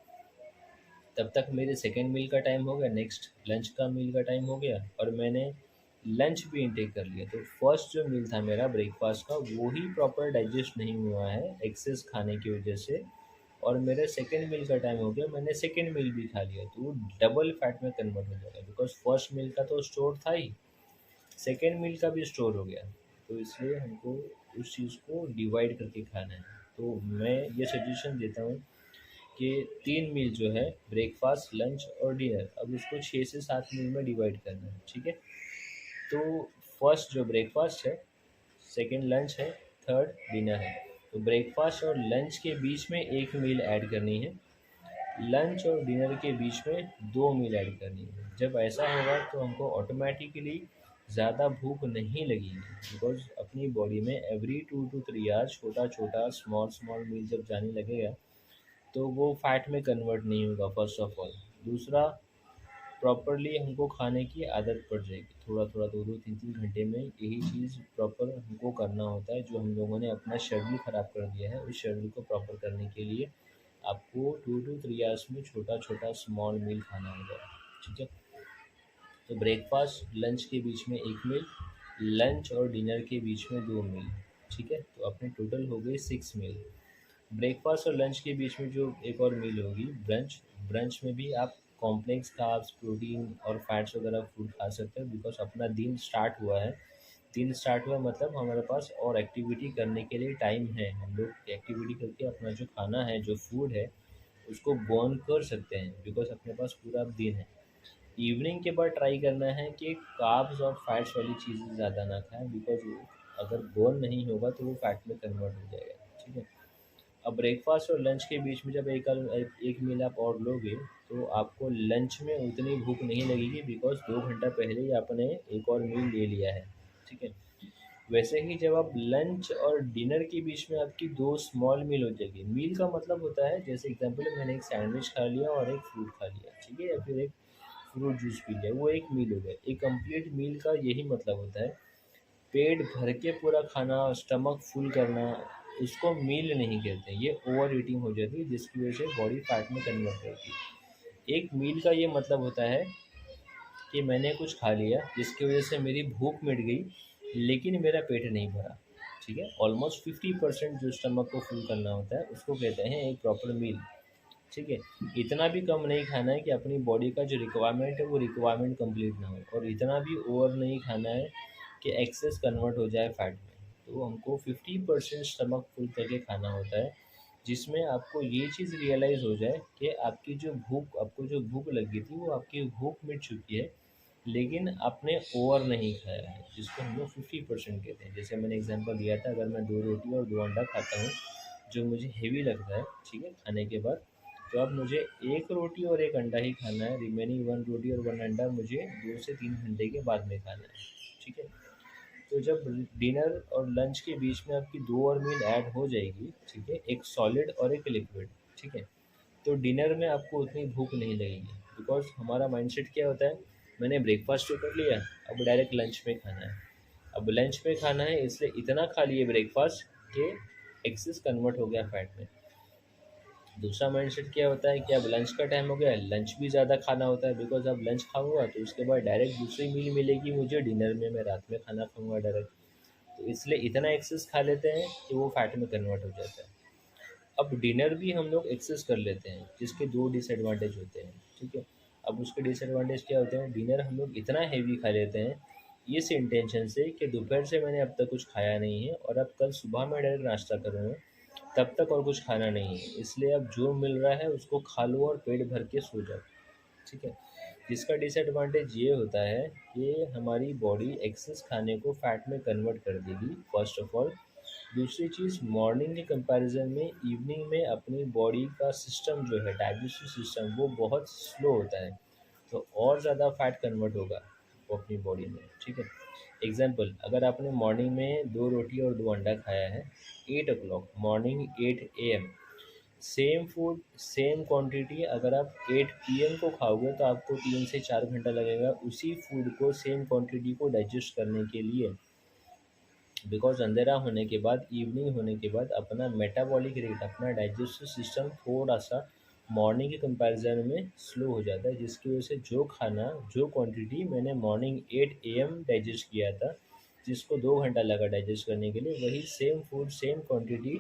तब तक मेरे सेकेंड मील का टाइम हो गया, नेक्स्ट लंच का मील का टाइम हो गया, और मैंने लंच भी इंटेक कर लिया। तो फर्स्ट जो मील था मेरा ब्रेकफास्ट का, वो ही प्रॉपर डाइजेस्ट नहीं हुआ है एक्सेस खाने की वजह से, और मेरे सेकेंड मील का टाइम हो गया, मैंने सेकेंड मील भी खा लिया, तो वो डबल फैट में कन्वर्ट हो जाएगा, बिकॉज फर्स्ट मील का तो स्टोर था ही, सेकेंड मील का भी स्टोर हो गया। तो इसलिए हमको उस चीज़ को डिवाइड करके खाना है। तो मैं ये सजेशन देता हूँ कि 3 मील जो है, ब्रेकफास्ट, लंच और डिनर, अब उसको 6 से 7 मील में डिवाइड करना है, ठीक है। तो फर्स्ट जो ब्रेकफास्ट है, सेकंड लंच है, थर्ड डिनर है। तो ब्रेकफास्ट और लंच के बीच में 1 मील ऐड करनी है, लंच और डिनर के बीच में 2 मील ऐड करनी है। जब ऐसा होगा तो हमको ऑटोमेटिकली ज़्यादा भूख नहीं लगेगी, बिकॉज अपनी बॉडी में एवरी 2 to 3 आवर्स छोटा छोटा स्मॉल स्मॉल मील जब जाने लगेगा तो वो फैट में कन्वर्ट नहीं होगा, फर्स्ट ऑफ ऑल। दूसरा, प्रॉपरली हमको खाने की आदत पड़ जाएगी, थोड़ा थोड़ा 2 2 3 3 घंटे में यही चीज़ प्रॉपर हमको करना होता है। जो हम लोगों ने अपना शेड्यूल ख़राब कर दिया है, उस शेड्यूल को प्रॉपर करने के लिए आपको 2 to 3 आवर्स में छोटा छोटा स्मॉल मील खाना होगा, ठीक है। तो ब्रेकफास्ट लंच के बीच में 1 मील, लंच और डिनर के बीच में 2 मील, ठीक है। तो अपने टोटल हो गए 6 मील। ब्रेकफास्ट और लंच के बीच में जो एक और मील होगी, ब्रंच। ब्रंच में भी आप कॉम्प्लेक्स कार्ब्स, प्रोटीन और फैट्स वगैरह फूड खा सकते हो, बिकॉज अपना दिन स्टार्ट हुआ है। दिन स्टार्ट हुआ मतलब हमारे पास और एक्टिविटी करने के लिए टाइम है, हम लोग एक्टिविटी करके अपना जो खाना है, जो फूड है, उसको बर्न कर सकते हैं, बिकॉज अपने पास पूरा दिन है। इवनिंग के बाद ट्राई करना है कि कार्ब्स और फैट्स वाली चीज़ें ज़्यादा ना खाएं, बिकॉज वो अगर बर्न नहीं होगा तो वो फैट में कन्वर्ट हो जाएगा, ठीक है। अब ब्रेकफास्ट और लंच के बीच में जब एक मील आप और लोगे, तो आपको लंच में उतनी भूख नहीं लगेगी, बिकॉज 2 घंटा पहले ही आपने एक और मील ले लिया है, ठीक है। वैसे ही जब आप लंच और डिनर के बीच में आपकी 2 स्मॉल मील हो जाएगी। मील का मतलब होता है, जैसे एग्जांपल मैंने एक सैंडविच खा लिया और एक फ्रूट खा लिया, ठीक है, या फिर एक फ्रूट जूस पी लिया, वो एक मील हो गया। एक कंप्लीट मील का यही मतलब होता है, पेट भर के पूरा खाना, स्टमक फुल करना, इसको मील नहीं कहते, ये ओवर ईटिंग हो जाती है, जिसकी वजह से बॉडी फैट में कन्वर्ट होती है। एक मील का ये मतलब होता है कि मैंने कुछ खा लिया जिसकी वजह से मेरी भूख मिट गई, लेकिन मेरा पेट नहीं भरा, ठीक है। ऑलमोस्ट 50% जो स्टमक को फुल करना होता है उसको कहते हैं एक प्रॉपर मील, ठीक है। इतना भी कम नहीं खाना है कि अपनी बॉडी का जो रिक्वायरमेंट है वो रिक्वायरमेंट कंप्लीट ना हो, और इतना भी ओवर नहीं खाना है कि एक्सेस कन्वर्ट हो जाए फैट में। तो हमको 50% स्टमक फुल करके खाना होता है, जिसमें आपको ये चीज़ रियलाइज़ हो जाए कि आपको जो भूख लगी थी वो आपकी भूख मिट चुकी है, लेकिन आपने ओवर नहीं खाया है, जिसको हम लोग 50% कहते हैं। जैसे मैंने एग्जांपल दिया था, अगर मैं 2 रोटी और 2 अंडा खाता हूँ, जो मुझे हेवी लगता है, ठीक है, खाने के बाद, तो अब मुझे 1 रोटी और 1 अंडा ही खाना है, रिमेनिंग 1 रोटी और 1 अंडा मुझे 2 से 3 घंटे के बाद में खाना है, ठीक है। तो जब डिनर और लंच के बीच में आपकी 2 और मील ऐड हो जाएगी, ठीक है, एक सॉलिड और एक लिक्विड, ठीक है, तो डिनर में आपको उतनी भूख नहीं लगेगी, बिकॉज हमारा माइंडसेट क्या होता है, मैंने ब्रेकफास्ट तो कर लिया, अब डायरेक्ट लंच में खाना है। अब लंच में खाना है इसलिए इतना खा लिए ब्रेकफास्ट के एक्सेस कन्वर्ट हो गया फैट में। दूसरा माइंडसेट क्या होता है कि अब लंच का टाइम हो गया है, लंच भी ज़्यादा खाना होता है, बिकॉज अब लंच खाऊंगा तो उसके बाद डायरेक्ट दूसरी मील मिलेगी मुझे डिनर में, मैं रात में खाना खाऊंगा डायरेक्ट, तो इसलिए इतना एक्सेस खा लेते हैं कि वो फैट में कन्वर्ट हो जाता है। अब डिनर भी हम लोग एक्सेस कर लेते हैं, जिसके 2 डिसएडवांटेज होते हैं, ठीक है। अब उसके डिसएडवांटेज क्या होते हैं, डिनर हम लोग इतना हैवी खा लेते हैं इस इंटेंशन से कि दोपहर से मैंने अब तक कुछ खाया नहीं है, और अब कल सुबह मैं डायरेक्ट नाश्ता करूँगा, तब तक और कुछ खाना नहीं है, इसलिए अब जो मिल रहा है उसको खा लो और पेट भर के सो जाओ। ठीक है। जिसका डिसएडवांटेज ये होता है कि हमारी बॉडी एक्सेस खाने को फैट में कन्वर्ट कर देगी फर्स्ट ऑफ ऑल। दूसरी चीज़, मॉर्निंग के कंपैरिजन में इवनिंग में अपनी बॉडी का सिस्टम जो है, डाइजेस्टिव सिस्टम, वो बहुत स्लो होता है, तो और ज़्यादा फैट कन्वर्ट होगा वो अपनी बॉडी में, ठीक है। एग्जाम्पल, अगर आपने मॉर्निंग में 2 रोटी और 2 अंडा खाया है, 8 o'clock morning 8 AM, same food same quantity अगर आप 8 PM को खाओगे तो आपको 3 से 4 घंटा लगेगा उसी फूड को सेम क्वांटिटी को डाइजेस्ट करने के लिए। बिकॉज अंधेरा होने के बाद, इवनिंग होने के बाद अपना मेटाबॉलिक रेट, अपना डाइजेस्टिव सिस्टम थोड़ा सा मॉर्निंग के कंपैरिजन में स्लो हो जाता है, जिसकी वजह से जो खाना, जो क्वांटिटी मैंने मॉर्निंग 8 AM डाइजेस्ट किया था, जिसको 2 घंटा लगा डाइजेस्ट करने के लिए, वही same food same quantity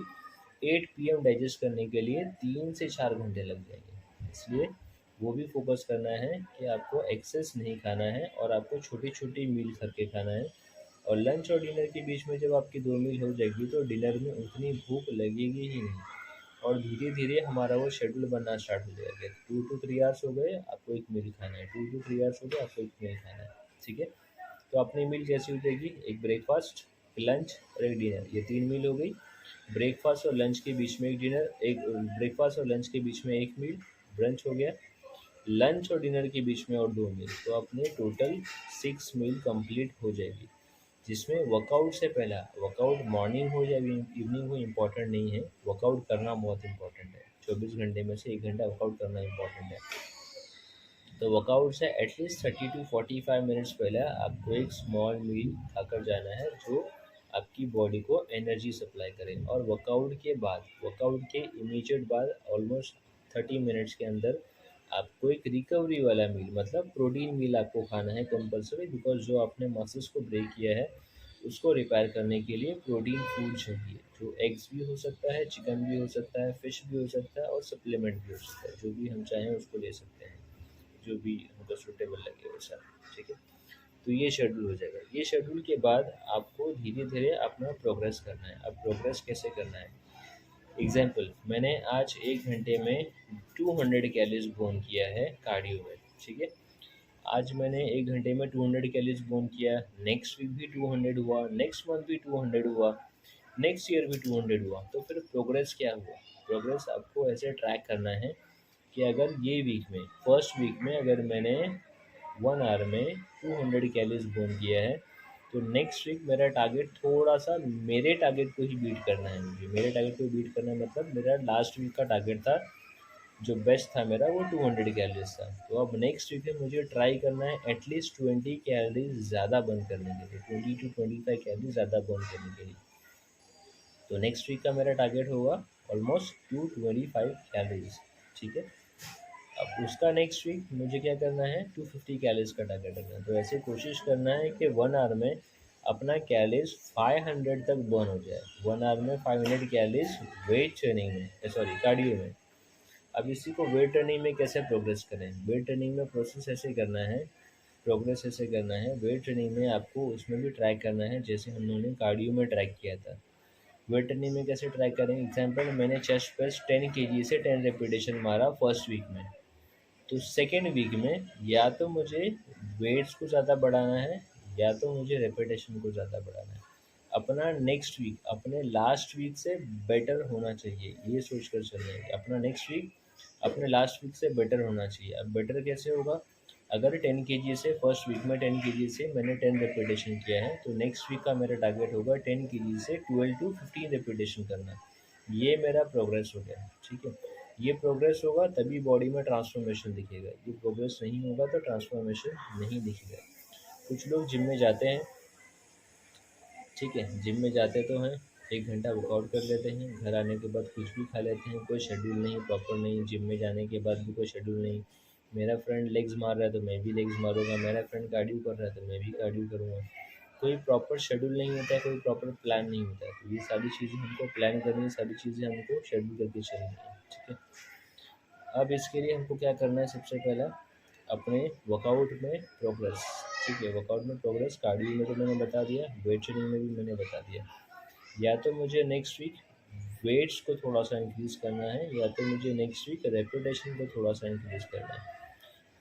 8 PM digest करने के लिए 3 से 4 घंटे लग जाएंगे। इसलिए वो भी फोकस करना है कि आपको एक्सेस नहीं खाना है और आपको छोटी छोटी मील करके खाना है। और लंच और डिनर के बीच में जब आपकी 2 मील हो जाएगी तो डिनर में उतनी भूख लगेगी ही नहीं, और धीरे धीरे हमारा वो शेड्यूल बनना स्टार्ट हो जाएगा। 2 to 3 आवर्स हो गए, आपको एक मील खाना है, 2 to 3 आवर्स हो गए, आपको एक मील खाना है, ठीक है। तो अपनी मील कैसी हो जाएगी, एक ब्रेकफास्ट, लंच और एक डिनर, ये 3 मील हो गई। ब्रेकफास्ट और लंच के बीच में एक डिनर, एक ब्रेकफास्ट और लंच के बीच में एक मील ब्रंच हो गया, लंच और डिनर के बीच में और 2 मील, तो अपने टोटल 6 मील कंप्लीट हो जाएगी। जिसमें वर्कआउट से पहला, वर्कआउट मॉर्निंग हो या इवनिंग हो इम्पॉर्टेंट नहीं है, वर्कआउट करना बहुत इंपॉर्टेंट है। 24 घंटे में से 1 घंटा वर्कआउट करना इम्पॉर्टेंट है। तो वर्कआउट से एटलीस्ट 30 to 45 मिनट्स पहले आपको एक स्मॉल मील खाकर जाना है, जो आपकी बॉडी को एनर्जी सप्लाई करे। और वर्कआउट के बाद, वर्कआउट के इमीडिएट बाद ऑलमोस्ट 30 मिनट्स के अंदर आपको एक रिकवरी वाला मील, मतलब प्रोटीन मील आपको खाना है कंपलसरी, बिकॉज जो आपने मसल्स को ब्रेक किया है उसको रिपेयर करने के लिए प्रोटीन फूड चाहिए, जो एग्स भी हो सकता है, चिकन भी हो सकता है, फिश भी हो सकता है और सप्लीमेंट भी हो सकता है, जो भी हम चाहें उसको ले सकते हैं, जो भी हमको सूटेबल लगे वैसा, ठीक है। तो ये शेड्यूल हो जाएगा। ये शेड्यूल के बाद आपको धीरे धीरे अपना प्रोग्रेस करना है। अब प्रोग्रेस कैसे करना है, एग्जाम्पल, मैंने आज 1 घंटे में 200 कैलोरीज बर्न किया है कार्डियो में, ठीक है। आज मैंने 1 घंटे में 200 कैलोरीज बर्न किया, नेक्स्ट वीक भी 200 हुआ, नेक्स्ट मंथ भी 200 हुआ, नेक्स्ट ईयर भी 200 हुआ, तो फिर प्रोग्रेस क्या हुआ। प्रोग्रेस आपको ऐसे ट्रैक करना है कि अगर ये वीक में, फर्स्ट वीक में अगर मैंने 1 आवर में 200 कैलोरीज बर्न किया है, तो नेक्स्ट वीक मेरा टारगेट थोड़ा सा मेरे टारगेट को ही बीट करना है। मुझे मेरे टारगेट को बीट करना है, मतलब मेरा लास्ट वीक का टारगेट था, जो बेस्ट था मेरा, वो 200 कैलोरीज था। तो अब नेक्स्ट वीक में मुझे ट्राई करना है एटलीस्ट 20 कैलोरीज ज़्यादा बर्न करने के लिए, 20 to 25 कैलोरीज ज़्यादा बर्न करने के लिए। तो नेक्स्ट वीक का मेरा टारगेट होगा ऑलमोस्ट 225 कैलोरीज, ठीक है। अब उसका नेक्स्ट वीक मुझे क्या करना है, 250 कैलोरीज का टारगेट रखना है। तो ऐसे कोशिश करना है कि 1 आवर में अपना कैलोरीज 500 तक बर्न हो जाए। 1 आवर में 500 कैलोरीज वेट ट्रेनिंग में, सॉरी कार्डियो में। अब इसी को वेट ट्रेनिंग में कैसे प्रोग्रेस करें, वेट ट्रेनिंग में प्रोसेस ऐसे करना है, प्रोग्रेस ऐसे करना है। वेट ट्रेनिंग में आपको उसमें भी ट्रैक करना है, जैसे हम लोगों ने कार्डियो में ट्रैक किया था। वेट ट्रेनिंग में कैसे ट्रैक करेंगे, एग्जाम्पल, मैंने चेस्ट प्रेस 10 kg से 10 रेपिटेशन मारा फर्स्ट वीक में, तो सेकेंड वीक में या तो मुझे वेट्स को ज़्यादा बढ़ाना है, या तो मुझे रेपिटेशन को ज़्यादा बढ़ाना है। अपना नेक्स्ट वीक अपने लास्ट वीक से बेटर होना चाहिए, ये सोच कर चलना है कि अपना नेक्स्ट वीक अपने लास्ट वीक से बेटर होना चाहिए। अब बेटर कैसे होगा, अगर 10 kg से, फर्स्ट वीक में 10 kg से मैंने 10 रेपिटेशन किया है, तो नेक्स्ट वीक का मेरा टारगेट होगा 10 kg से 12 to 15 रेपिटेशन करना। ये मेरा प्रोग्रेस हो गया, ठीक है। ये प्रोग्रेस होगा तभी बॉडी में ट्रांसफॉर्मेशन दिखेगा, ये प्रोग्रेस नहीं होगा तो ट्रांसफॉर्मेशन नहीं दिखेगा। कुछ लोग जिम में जाते हैं, ठीक है, जिम में जाते तो हैं, 1 घंटा वर्कआउट कर लेते हैं, घर आने के बाद कुछ भी खा लेते हैं, कोई शेड्यूल नहीं, प्रॉपर नहीं, जिम में जाने के बाद भी कोई शेड्यूल नहीं। मेरा फ्रेंड लेग्स मार रहा है तो मैं भी लेग्स मारूंगा, मेरा फ्रेंड कार्डियो कर रहा है तो मैं भी कार्डियो करूँगा। कोई प्रॉपर शेड्यूल नहीं होता है, कोई प्रॉपर प्लान नहीं होता है। तो ये सारी चीज़ें हमको प्लान करनी है, सारी चीज़ें हमको शेड्यूल करके चलनी है, ठीक है। अब इसके लिए हमको क्या करना है, सबसे पहला अपने वर्कआउट में प्रोग्रेस, ठीक है। वर्कआउट में प्रोग्रेस, कार्डियो में तो मैंने बता दिया, वेट ट्रेनिंग में भी मैंने बता दिया। या तो मुझे नेक्स्ट वीक वेट्स को थोड़ा सा इंक्रीज़ करना है, या तो मुझे नेक्स्ट वीक रेपिटेशन को थोड़ा सा इंक्रीज़ करना है।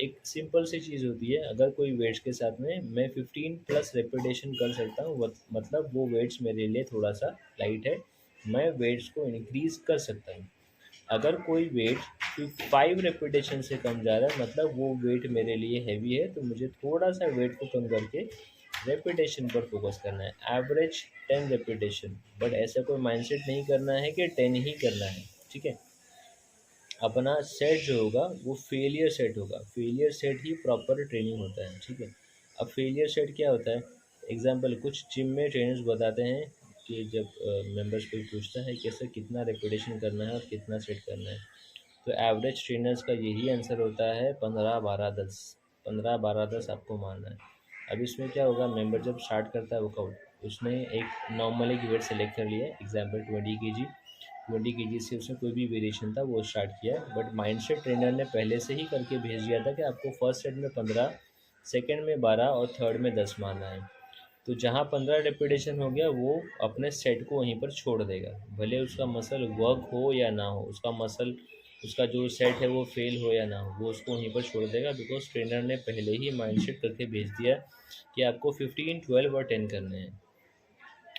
एक सिंपल सी चीज़ होती है, अगर कोई वेट्स के साथ में मैं 15 प्लस रेपिटेशन कर सकता हूँ, मतलब वो वेट्स मेरे लिए थोड़ा सा लाइट है, मैं वेट्स को इंक्रीज कर सकता हूँ। अगर कोई वेट 5 रेपिटेशन से कम जा रहा है, मतलब वो वेट मेरे लिए हैवी है, तो मुझे थोड़ा सा वेट को कम करके रेपिटेशन पर फोकस करना है। एवरेज 10 रेपिटेशन, बट ऐसा कोई माइंडसेट नहीं करना है कि 10 ही करना है। ठीक है, अपना सेट जो होगा वो फेलियर सेट होगा। फेलियर सेट ही प्रॉपर ट्रेनिंग होता है। ठीक है, अब फेलियर सेट क्या होता है? एग्जांपल, कुछ जिम में ट्रेनर्स बताते हैं कि जब मेंबर्स कोई पूछता है कि सर कितना रेपिटेशन करना है और कितना सेट करना है, तो एवरेज ट्रेनर्स का यही आंसर होता है 15-12-10। 15-12-10 आपको मारना है। अब इसमें क्या होगा, मेंबर जब स्टार्ट करता है वर्कआउट, उसने एक नॉर्मल एक वेट सेलेक्ट कर लिया, एग्जाम्पल 20 kg। 20 kg से उसमें कोई भी वेरिएशन था वो स्टार्ट किया, बट माइंडसेट ट्रेनर ने पहले से ही करके भेज दिया था कि आपको फर्स्ट सेट में 15, सेकेंड में 12 और थर्ड में 10 मारना है। तो जहाँ 15 रेपिटेशन हो गया, वो अपने सेट को वहीं पर छोड़ देगा, भले उसका मसल वर्क हो या ना हो, उसका मसल, उसका जो सेट है वो फेल हो या ना हो, वो उसको वहीं पर छोड़ देगा, बिकॉज ट्रेनर ने पहले ही माइंडसेट करके भेज दिया कि आपको 15, 12 और 10 करने हैं।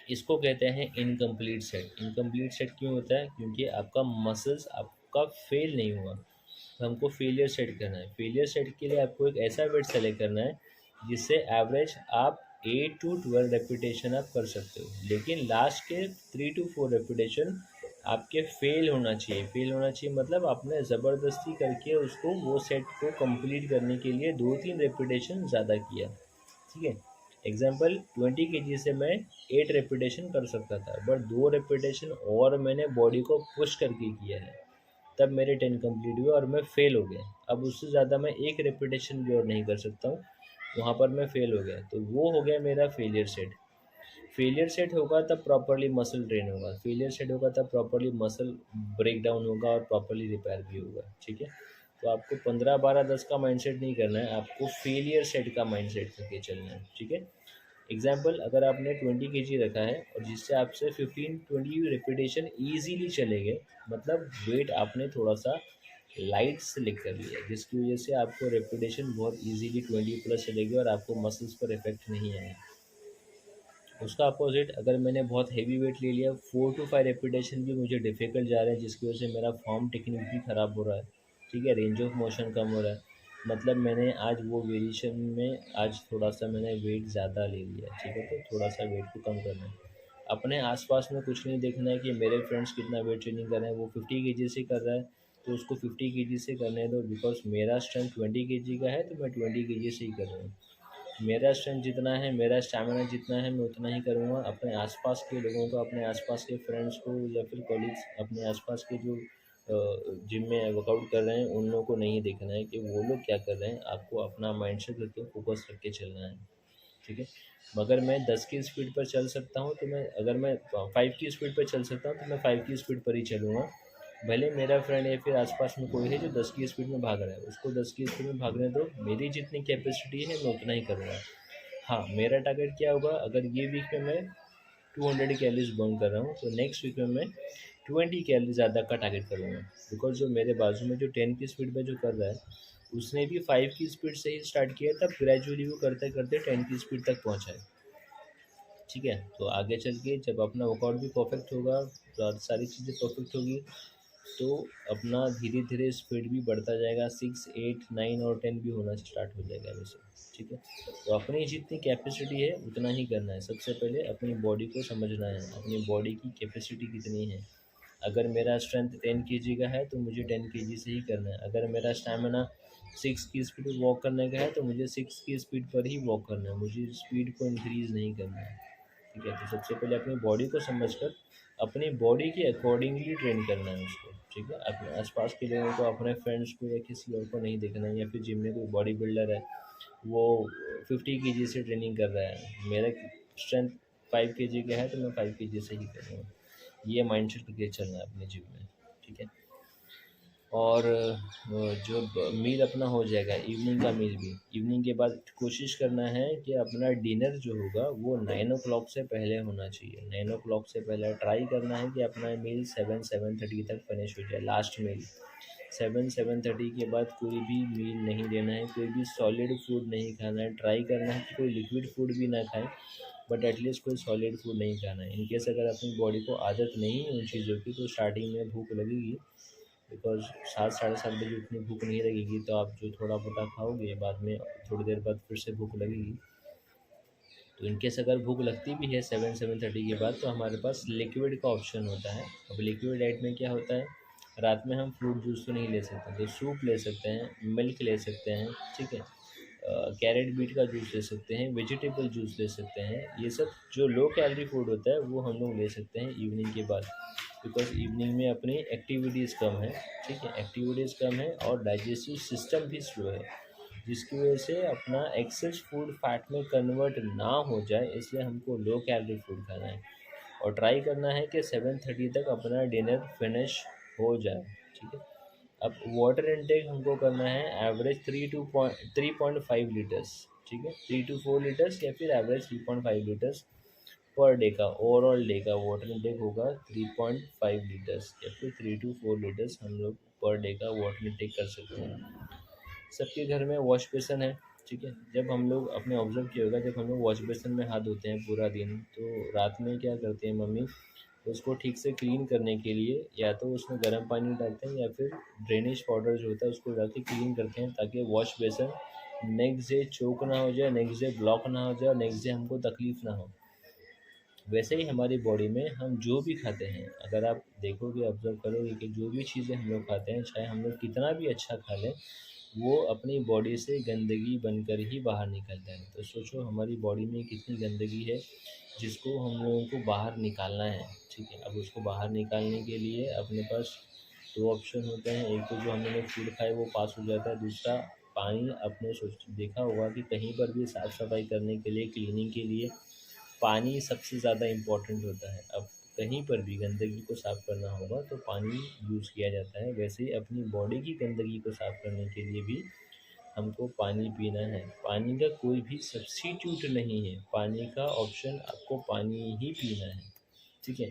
इसको कहते हैं इनकम्प्लीट सेट। इनकम्प्लीट सेट क्यों होता है? क्योंकि आपका मसल्स आपका फेल नहीं हुआ, तो हमको फेलियर सेट करना है। फेलियर सेट के लिए आपको एक ऐसा वेट सेलेक्ट करना है जिससे एवरेज आप 8 to 12 रेपिटेशन आप कर सकते हो, लेकिन लास्ट के 3 to 4 रेपिटेशन आपके फेल होना चाहिए। फेल होना चाहिए मतलब आपने ज़बरदस्ती करके उसको, वो सेट को कंप्लीट करने के लिए 2-3 रेपिटेशन ज़्यादा किया। ठीक है, एग्जाम्पल 20 kg से मैं 8 रेपिटेशन कर सकता था, बट 2 रेपिटेशन और मैंने बॉडी को पुश करके किया है, तब मेरे 10 कंप्लीट हुए और मैं फेल हो गया। अब उससे ज़्यादा मैं एक रेपिटेशन भी और नहीं कर सकता हूँ, वहाँ पर मैं फेल हो गया, तो वो हो गया मेरा फेलियर सेट। फेलियर सेट होगा तब प्रॉपरली मसल ट्रेन होगा, फेलियर सेट होगा तब प्रॉपरली मसल ब्रेक डाउन होगा और प्रॉपरली रिपेयर भी होगा। ठीक है, तो आपको 15-12-10 का माइंडसेट नहीं करना है, आपको फेलियर सेट का माइंडसेट करके चलना है। ठीक है, एग्जाम्पल, अगर आपने 20 kg रखा है और जिससे आपसे 15-20 रेपिटेशन ईजीली चले गए, मतलब वेट आपने थोड़ा सा लाइट सेलेक्ट कर लिया, जिसकी वजह से आपको रेपिटेशन बहुत ईजीली 20 प्लस चलेगी और आपको मसल्स पर इफेक्ट नहीं आएगा। उसका अपोजिट, अगर मैंने बहुत हेवी वेट ले लिया, 4 to 5 रेपिटेशन भी मुझे डिफ़िकल्ट जा रहा है, जिसकी वजह से मेरा फॉर्म टेक्निक भी ख़राब हो रहा है। ठीक है, रेंज ऑफ मोशन कम हो रहा है, मतलब मैंने आज वो वेरिएशन में आज थोड़ा सा मैंने वेट ज़्यादा ले लिया। ठीक है, तो थोड़ा सा वेट को कम करना है। अपने आसपास में कुछ नहीं देखना है कि मेरे फ्रेंड्स कितना वेट ट्रेनिंग कर रहे हैं, वो 50 kg से कर रहा है तो उसको 50 kg से करने दो, बिकॉज मेरा स्ट्रेंथ 20 kg का है, तो मैं 20 kg से ही कर रहा हूँ। मेरा स्ट्रेंथ जितना है, मेरा स्टैमिना जितना है, मैं उतना ही करूँगा। अपने आसपास के लोगों को, अपने आसपास के फ्रेंड्स को या फिर कॉलीग्स, अपने आसपास के जो जिम में वर्कआउट कर रहे हैं, उन लोगों को नहीं देखना है कि वो लोग क्या कर रहे हैं। आपको अपना माइंडसेट रख के फोकस रख के चलना है। ठीक है, मगर मैं 10 की स्पीड पर चल सकता हूँ, तो मैं, अगर मैं 5 की स्पीड पर चल सकता हूँ, तो मैं 5 की स्पीड पर ही चलूँगा। भले मेरा फ्रेंड या फिर आसपास में कोई है जो 10 की स्पीड में भाग रहा है, उसको 10 की स्पीड में भागने दो, मेरी जितनी कैपेसिटी है मैं उतना ही करूँगा। हाँ, मेरा टारगेट क्या होगा, अगर ये वीक में मैं 200 कैलोरीज बर्न कर रहा हूँ, तो नेक्स्ट वीक में मैं 20 कैलोरी ज़्यादा का टारगेट करूँगा। बिकॉज जो मेरे बाजू में जो 10 की स्पीड पे जो कर रहा है, उसने भी 5 की स्पीड से ही स्टार्ट किया, तब ग्रेजुअली वो करते करते 10 की स्पीड तक पहुँचा है। ठीक है, तो आगे चल के जब अपना वर्कआउट भी परफेक्ट होगा और सारी चीज़ें परफेक्ट होगी, तो अपना धीरे धीरे स्पीड भी बढ़ता जाएगा, 6, 8, 9 और 10 भी होना स्टार्ट हो जाएगा वैसे। ठीक है, तो अपनी जितनी कैपेसिटी है उतना ही करना है। सबसे पहले अपनी बॉडी को समझना है, अपनी बॉडी की कैपेसिटी कितनी है। अगर मेरा स्ट्रेंथ 10 kg का है, तो मुझे 10 kg से ही करना है। अगर मेरा स्टैमिना 6 की स्पीड पर वॉक करने का है, तो मुझे 6 की स्पीड पर ही वॉक करना है, मुझे स्पीड को इंक्रीज़ नहीं करना है। ठीक है, तो सबसे पहले अपनी बॉडी को समझकर अपनी बॉडी के अकॉर्डिंगली ट्रेन करना है उसको। ठीक है, अपने आसपास के लोगों को, अपने फ्रेंड्स को या किसी और को नहीं देखना है, या फिर जिम में कोई बॉडी बिल्डर है, वो 50 kg से ट्रेनिंग कर रहा है, मेरा स्ट्रेंथ 5 kg का है, तो मैं 5 kg से ही करूँगा। ये माइंडसेट करके चलना है अपने जिम में। ठीक है, और जब मील अपना हो जाएगा, इवनिंग का मील भी, इवनिंग के बाद कोशिश करना है कि अपना डिनर जो होगा वो 9 o'clock से पहले होना चाहिए। 9 o'clock से पहले ट्राई करना है कि अपना मील 7-7:30 तक फिनिश हो जाए, लास्ट मील 7-7:30 के बाद कोई भी मील नहीं लेना है, कोई भी सॉलिड फूड नहीं खाना है। ट्राई करना है कि कोई लिक्विड फूड भी ना खाएं, बट एटलीस्ट कोई सॉलिड फूड नहीं खाना है। इनकेस अगर अपनी बॉडी को आदत नहीं है उन चीज़ों की, तो स्टार्टिंग में भूख लगेगी, बिकॉज 7-7:30 बजे उतनी भूख नहीं लगेगी, तो आप जो थोड़ा मोटा खाओगे बाद में थोड़ी देर बाद फिर से भूख लगेगी। तो इनकेस अगर भूख लगती भी है 7-7:30 के बाद, तो हमारे पास लिक्विड का ऑप्शन होता है। अब लिक्विड डाइट में क्या होता है, रात में हम फ्रूट जूस तो नहीं ले सकते, तो सूप ले सकते हैं, मिल्क ले सकते हैं, ठीक है, कैरेट बीट का जूस ले सकते हैं, वेजिटेबल जूस ले सकते हैं। ये सब जो लो कैलोरी फूड होता है वो हम लोग ले सकते हैं इवनिंग के बाद, बिकॉज इवनिंग में अपनी एक्टिविटीज़ कम है, ठीक है, एक्टिविटीज़ कम है और डाइजेस्टिव सिस्टम भी स्लो है, जिसकी वजह से अपना एक्सेस फूड फैट में कन्वर्ट ना हो जाए, इसलिए हमको लो कैलोरी फूड खाना है और ट्राई करना है कि 7:30 तक अपना डिनर फिनिश हो जाए, ठीक है। अब वाटर इनटेक हमको करना है एवरेज 3.5 लीटर्स, ठीक है, 3 to 4 लीटर्स या फिर एवरेज 3.5 लीटर्स पर डे का, ओवरऑल डे का वाटर इनटेक होगा 3.5 लीटर्स या फिर 3 to 4 लीटर्स हम लोग पर डे का वाटर इनटेक कर सकते हैं। सबके घर में वॉश बेसिन है, ठीक है। जब हम लोग अपने ऑब्जर्व किया होगा, जब हम लोग वॉश बेसिन में हाथ धोते हैं पूरा दिन, तो रात में क्या करते हैं मम्मी, उसको ठीक से क्लीन करने के लिए या तो उसमें गर्म पानी डालते हैं या फिर ड्रेनेज पाउडर जो होता है उसको डाल के क्लीन करते हैं, ताकि वॉश बेसिन नेक्स्ट डे चोक ना हो जाए, नेक्स्ट डे ब्लॉक ना हो जाए और नेक्स्ट डे हमको तकलीफ़ ना हो। वैसे ही हमारी बॉडी में हम जो भी खाते हैं, अगर आप देखोगे ऑब्जर्व करोगे कि जो भी चीज़ें हम लोग खाते हैं, चाहे हम लोग कितना भी अच्छा खा लें, वो अपनी बॉडी से गंदगी बनकर ही बाहर निकलता है। तो सोचो हमारी बॉडी में कितनी गंदगी है जिसको हम लोगों को बाहर निकालना है, ठीक है। अब उसको बाहर निकालने के लिए अपने पास दो ऑप्शन होते हैं, एक तो जो हम लोगों ने फूड खाए वो पास हो जाता है, दूसरा पानी। आपने सोच देखा होगा कि कहीं पर भी साफ़ सफाई करने के लिए, क्लीनिंग के लिए पानी सबसे ज़्यादा इम्पोर्टेंट होता है। अब कहीं पर भी गंदगी को साफ़ करना होगा तो पानी यूज़ किया जाता है, वैसे ही अपनी बॉडी की गंदगी को साफ़ करने के लिए भी हमको पानी पीना है। पानी का कोई भी सब्स्टिट्यूट नहीं है, पानी का ऑप्शन आपको पानी ही पीना है, ठीक है।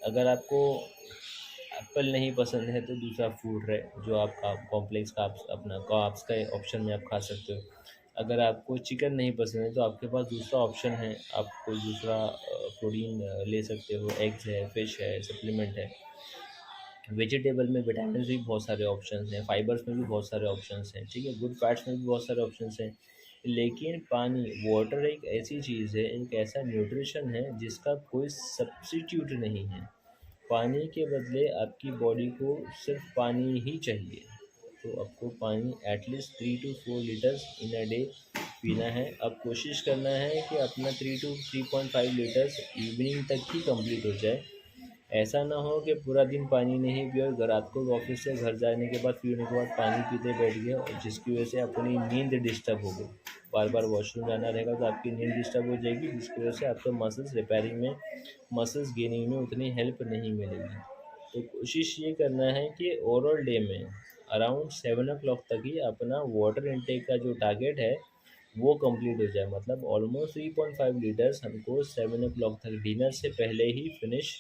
अगर आपको एप्पल नहीं पसंद है तो दूसरा फ्रूट है जो आपका कॉम्प्लेक्स कार्ब्स, अपना कार्ब्स का ऑप्शन में आप खा सकते हो। अगर आपको चिकन नहीं पसंद है तो आपके पास दूसरा ऑप्शन है, आप कोई दूसरा प्रोटीन ले सकते हो, एग्स है, फिश है, सप्लीमेंट है। वेजिटेबल में विटामिन भी बहुत सारे ऑप्शंस हैं, फाइबर्स में भी बहुत सारे ऑप्शंस हैं, ठीक है, गुड फैट्स में भी बहुत सारे ऑप्शंस हैं। लेकिन पानी, वाटर एक ऐसी चीज़ है, एक ऐसा न्यूट्रिशन है जिसका कोई सब्स्टिट्यूट नहीं है। पानी के बदले आपकी बॉडी को सिर्फ पानी ही चाहिए, तो आपको पानी at least 3 to 4 litres in a day पीना है। अब कोशिश करना है कि अपना 3 to 3.5 लीटर्स इवनिंग तक ही कंप्लीट हो जाए। ऐसा ना हो कि पूरा दिन पानी नहीं पिए और रात को ऑफिस से घर जाने के बाद, पीने के बाद पानी पीते बैठ गए, और जिसकी वजह से अपनी नींद डिस्टर्ब हो गई। बार बार वॉशरूम जाना रहेगा तो आपकी नींद डिस्टर्ब हो जाएगी, जिसकी वजह से आपको मसल्स रिपेयरिंग में, मसल्स गेनिंग में उतनी हेल्प नहीं मिलेगी। तो कोशिश ये करना है कि ओवरऑल डे में अराउंड 7 o'clock तक ही अपना वाटर इनटेक का जो टारगेट है वो कंप्लीट हो जाए, मतलब ऑलमोस्ट 3.5 लीटर्स हमको 7 o'clock तक डिनर से पहले ही फिनिश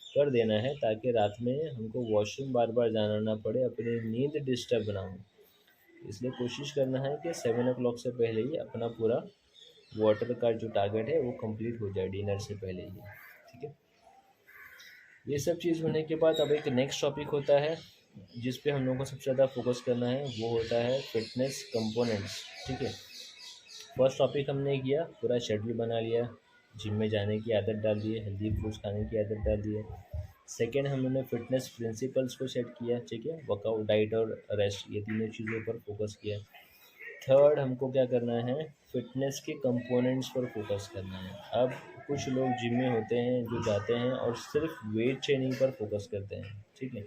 कर देना है, ताकि रात में हमको वॉशरूम बार बार जाना ना पड़े, अपनी नींद डिस्टर्ब ना हो। इसलिए कोशिश करना है कि 7 o'clock से पहले ही अपना पूरा वाटर का जो टारगेट है वो कंप्लीट हो जाए डिनर से पहले ही, ठीक है। ये सब चीज़ होने के बाद अब एक नेक्स्ट टॉपिक होता है जिस पे हम लोगों को सबसे ज़्यादा फोकस करना है, वो होता है फिटनेस कंपोनेंट्स, ठीक है। फर्स्ट टॉपिक हमने किया, पूरा शेड्यूल बना लिया, जिम में जाने की आदत डाल दी है, हेल्दी फूड्स खाने की आदत डाल दी है। सेकेंड, हम लोगों ने फिटनेस प्रिंसिपल्स को सेट किया, ठीक है, वर्कआउट, डाइट और रेस्ट, ये तीनों चीज़ों पर फोकस किया। थर्ड, हमको क्या करना है, फिटनेस के कंपोनेंट्स पर फोकस करना है। अब कुछ लोग जिम में होते हैं जो जाते हैं और सिर्फ वेट ट्रेनिंग पर फोकस करते हैं, ठीक है।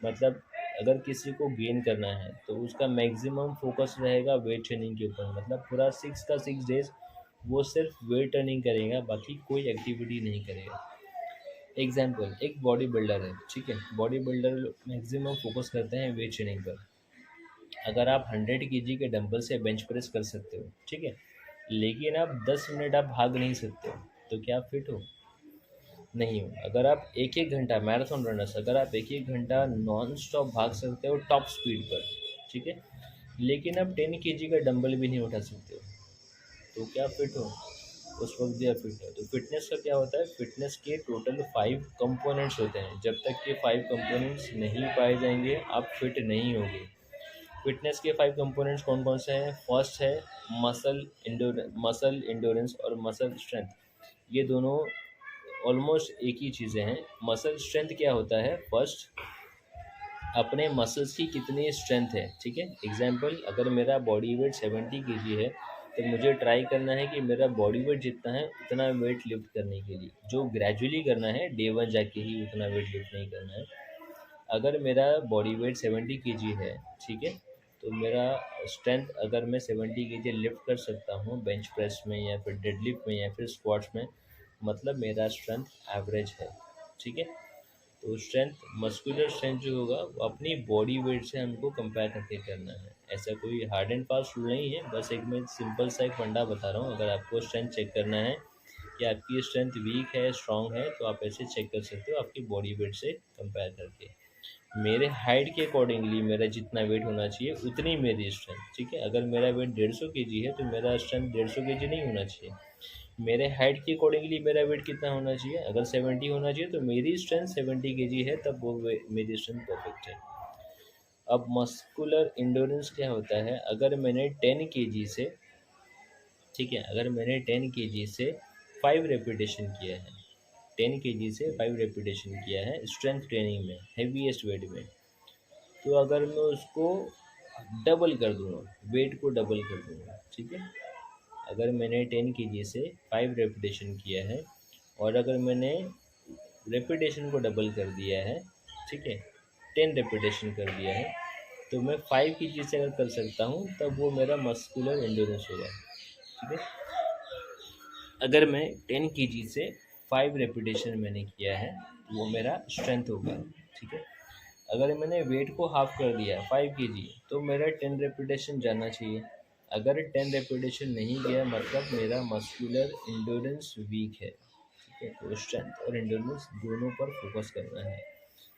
मतलब अगर किसी को गेन करना है तो उसका मैक्सिमम फोकस रहेगा वेट ट्रेनिंग के ऊपर, मतलब पूरा 6 का 6 डेज वो सिर्फ वेट ट्रेनिंग करेगा, बाकी कोई एक्टिविटी नहीं करेगा। एग्जाम्पल, एक बॉडी बिल्डर है, ठीक है, बॉडी बिल्डर मैक्सिमम फोकस करते हैं वेट ट्रेनिंग पर। अगर आप 100 kg के डंबल से बेंच प्रेस कर सकते हो, ठीक है, लेकिन आप 10 मिनट आप भाग नहीं सकते हो, तो क्या आप फिट हो? नहीं हो। अगर आप एक एक घंटा मैराथन रनर्स, अगर आप एक एक घंटा नॉन स्टॉप भाग सकते हो टॉप स्पीड पर, ठीक है, लेकिन आप 10 kg का डंबल भी नहीं उठा सकते हो, तो क्या फिट हो? उस वक्त भी आप फिट हो। तो फिटनेस का क्या होता है, फिटनेस के टोटल 5 कंपोनेंट्स होते हैं। जब तक ये 5 कंपोनेंट्स नहीं पाए जाएंगे आप फिट नहीं होगे। फिटनेस के 5 कंपोनेंट्स कौन कौन से हैं? फर्स्ट है मसल इंडोरेंस और मसल स्ट्रेंथ। ये दोनों ऑलमोस्ट एक ही चीज़ें हैं। मसल स्ट्रेंथ क्या होता है? फर्स्ट, अपने मसल्स की कितनी स्ट्रेंथ है, ठीक है। एग्जांपल, अगर मेरा बॉडी वेट 70 kg है, तो मुझे ट्राई करना है कि मेरा बॉडी वेट जितना है उतना वेट लिफ्ट करने के लिए, जो ग्रेजुअली करना है, डे वन जाके ही उतना वेट लिफ्ट नहीं करना है। अगर मेरा बॉडी वेट 70 kg है, ठीक है, तो मेरा स्ट्रेंथ, अगर मैं 70 kg लिफ्ट कर सकता हूँ बेंच प्रेस में या फिर डेडलिफ्ट में या फिर स्क्वाट्स में, मतलब मेरा स्ट्रेंथ एवरेज है, ठीक है। तो स्ट्रेंथ, मस्कुलर स्ट्रेंथ जो होगा वो अपनी बॉडी वेट से हमको कंपेयर करके करना है। ऐसा कोई हार्ड एंड फास्ट रूल नहीं है, बस एक मैं सिंपल सा एक फंडा बता रहा हूँ। अगर आपको स्ट्रेंथ चेक करना है कि आपकी स्ट्रेंथ वीक है स्ट्रांग है, तो आप ऐसे चेक कर सकते हो आपकी बॉडी वेट से कंपेयर करके। मेरे हाइट के अकॉर्डिंगली मेरा जितना वेट होना चाहिए उतनी मेरी स्ट्रेंथ, ठीक है। अगर मेरा वेट 150 kg है, तो मेरा स्ट्रेंथ 150 kg नहीं होना चाहिए। मेरे हाइट के अकॉर्डिंगली मेरा वेट कितना होना चाहिए? अगर 70 होना चाहिए, तो मेरी स्ट्रेंथ 70 kg है, तब वो मेरी स्ट्रेंथ परफेक्ट है। अब मस्कुलर इंडोरेंस क्या होता है? अगर मैंने 10 kg से, ठीक है, अगर मैंने 10 kg से 5 रेपिटेशन किया है, 10 kg से 5 रेपिटेशन किया है स्ट्रेंथ ट्रेनिंग में, हैवीएस्ट वेट में, तो अगर मैं उसको डबल कर दूंगा, वेट को डबल कर दूंगा, ठीक है। अगर मैंने 10 kg से 5 रेपिटेशन किया है, और अगर मैंने रेपिटेशन को डबल कर दिया है, ठीक है, 10 रेपिटेशन कर दिया है, तो मैं 5 kg से अगर कर सकता हूँ, तब वो मेरा मस्कुलर एंडोरेंस होगा, ठीक है। अगर मैं 10 kg से 5 रेपिटेशन मैंने किया है, तो वो मेरा स्ट्रेंथ होगा, ठीक है। अगर मैंने वेट को हाफ कर दिया 5 kg, तो मेरा 10 रेपिटेशन जाना चाहिए। अगर 10 रेपिटेशन नहीं गया, मतलब मेरा मस्कुलर इंडोरेंस वीक है, ठीक है। तो स्ट्रेंथ और इंडोरेंस दोनों पर फोकस करना है।